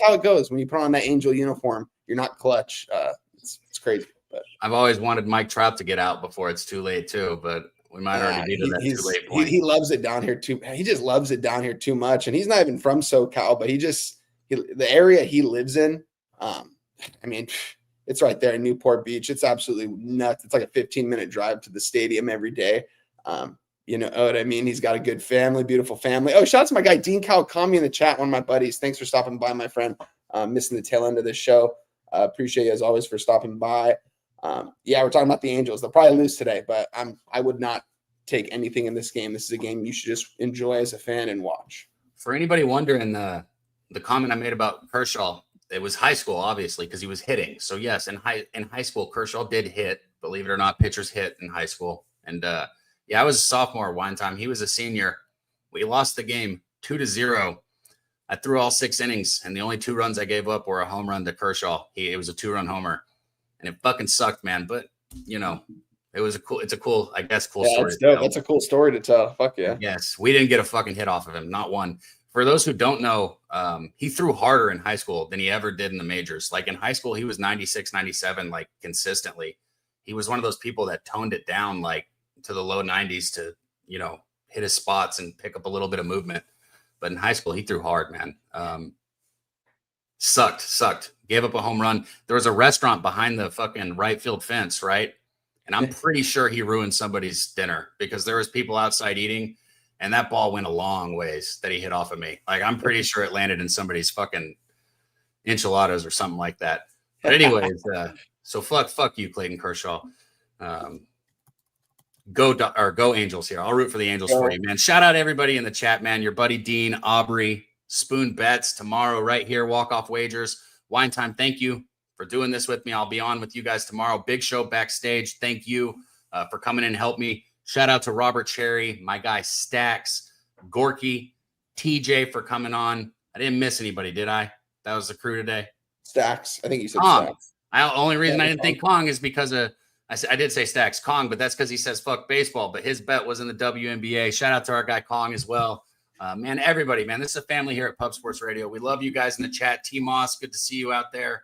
Speaker 3: how it goes. When you put on that Angel uniform, you're not clutch. It's crazy. But
Speaker 2: I've always wanted Mike Trout to get out before it's too late too, but we might already be to that too late point.
Speaker 3: He loves it down here too. He just loves it down here too much. And he's not even from SoCal, but the area he lives in, I mean, it's right there in Newport Beach. It's absolutely nuts. It's like a 15-minute drive to the stadium every day. You know what I mean? He's got a good family, beautiful family. Oh, shout out to my guy, Dean Kawakami in the chat, one of my buddies. Thanks for stopping by, my friend. Missing the tail end of this show. Appreciate you as always for stopping by. Yeah, we're talking about the Angels. They'll probably lose today, but I would not take anything in this game. This is a game you should just enjoy as a fan and watch.
Speaker 2: For anybody wondering, the comment I made about Kershaw, it was high school, obviously, because he was hitting. So yes, in high school, Kershaw did hit. Believe it or not, pitchers hit in high school. And I was a sophomore one time. He was a senior. We lost the game 2-0. I threw all 6 innings, and the only 2 runs I gave up were a home run to Kershaw. It was a 2-run homer, and it fucking sucked, man. But it's a cool story.
Speaker 3: That's dope. That's a cool story to tell. Fuck yeah.
Speaker 2: Yes, we didn't get a fucking hit off of him, not one. For those who don't know, he threw harder in high school than he ever did in the majors. Like in high school, he was 96, 97, like consistently. He was one of those people that toned it down like to the low 90s to, hit his spots and pick up a little bit of movement. But in high school, he threw hard, man. Sucked. Gave up a home run. There was a restaurant behind the fucking right field fence, right? And I'm pretty sure he ruined somebody's dinner because there was people outside eating, and that ball went a long ways that he hit off of me. Like, I'm pretty sure it landed in somebody's fucking enchiladas or something like that. But anyways, so fuck you, Clayton Kershaw. Go Angels here. I'll root for the Angels for you, man. Shout out everybody in the chat, man. Your buddy Dean, Aubrey, Spoon Bets tomorrow right here. Walk-off wagers. Wine Time, thank you for doing this with me. I'll be on with you guys tomorrow. Big show backstage. Thank you for coming in and help me. Shout out to Robert Cherry, my guy Stacks, Gorky, TJ for coming on. I didn't miss anybody, did I? That was the crew today.
Speaker 3: Stacks. I think you said
Speaker 2: Kong.
Speaker 3: Stacks.
Speaker 2: Only reason I didn't think Kong is because of I did say Stacks Kong, but that's because he says fuck baseball. But his bet was in the WNBA. Shout out to our guy Kong as well. Man, everybody, man, this is a family here at Pub Sports Radio. We love you guys in the chat. T Moss, good to see you out there.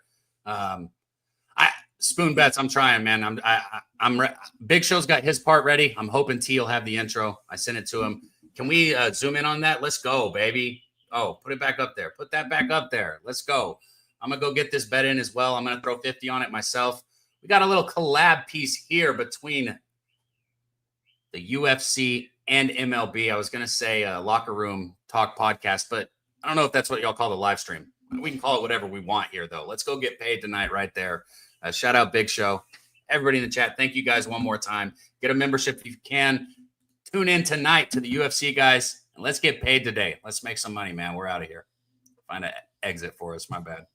Speaker 2: Spoon Bets, I'm trying, man. Big Show's got his part ready. I'm hoping T will have the intro. I sent it to him. Can we zoom in on that? Let's go, baby. Oh, put it back up there. Put that back up there. Let's go. I'm going to go get this bet in as well. I'm going to throw 50 on it myself. We got a little collab piece here between the UFC and MLB. I was going to say Locker Room Talk podcast, but I don't know if that's what y'all call the live stream. We can call it whatever we want here, though. Let's go get paid tonight right there. Shout out Big Show. Everybody in the chat, thank you guys one more time. Get a membership if you can. Tune in tonight to the UFC, guys, and let's get paid today. Let's make some money, man. We're out of here. Find an exit for us. My bad.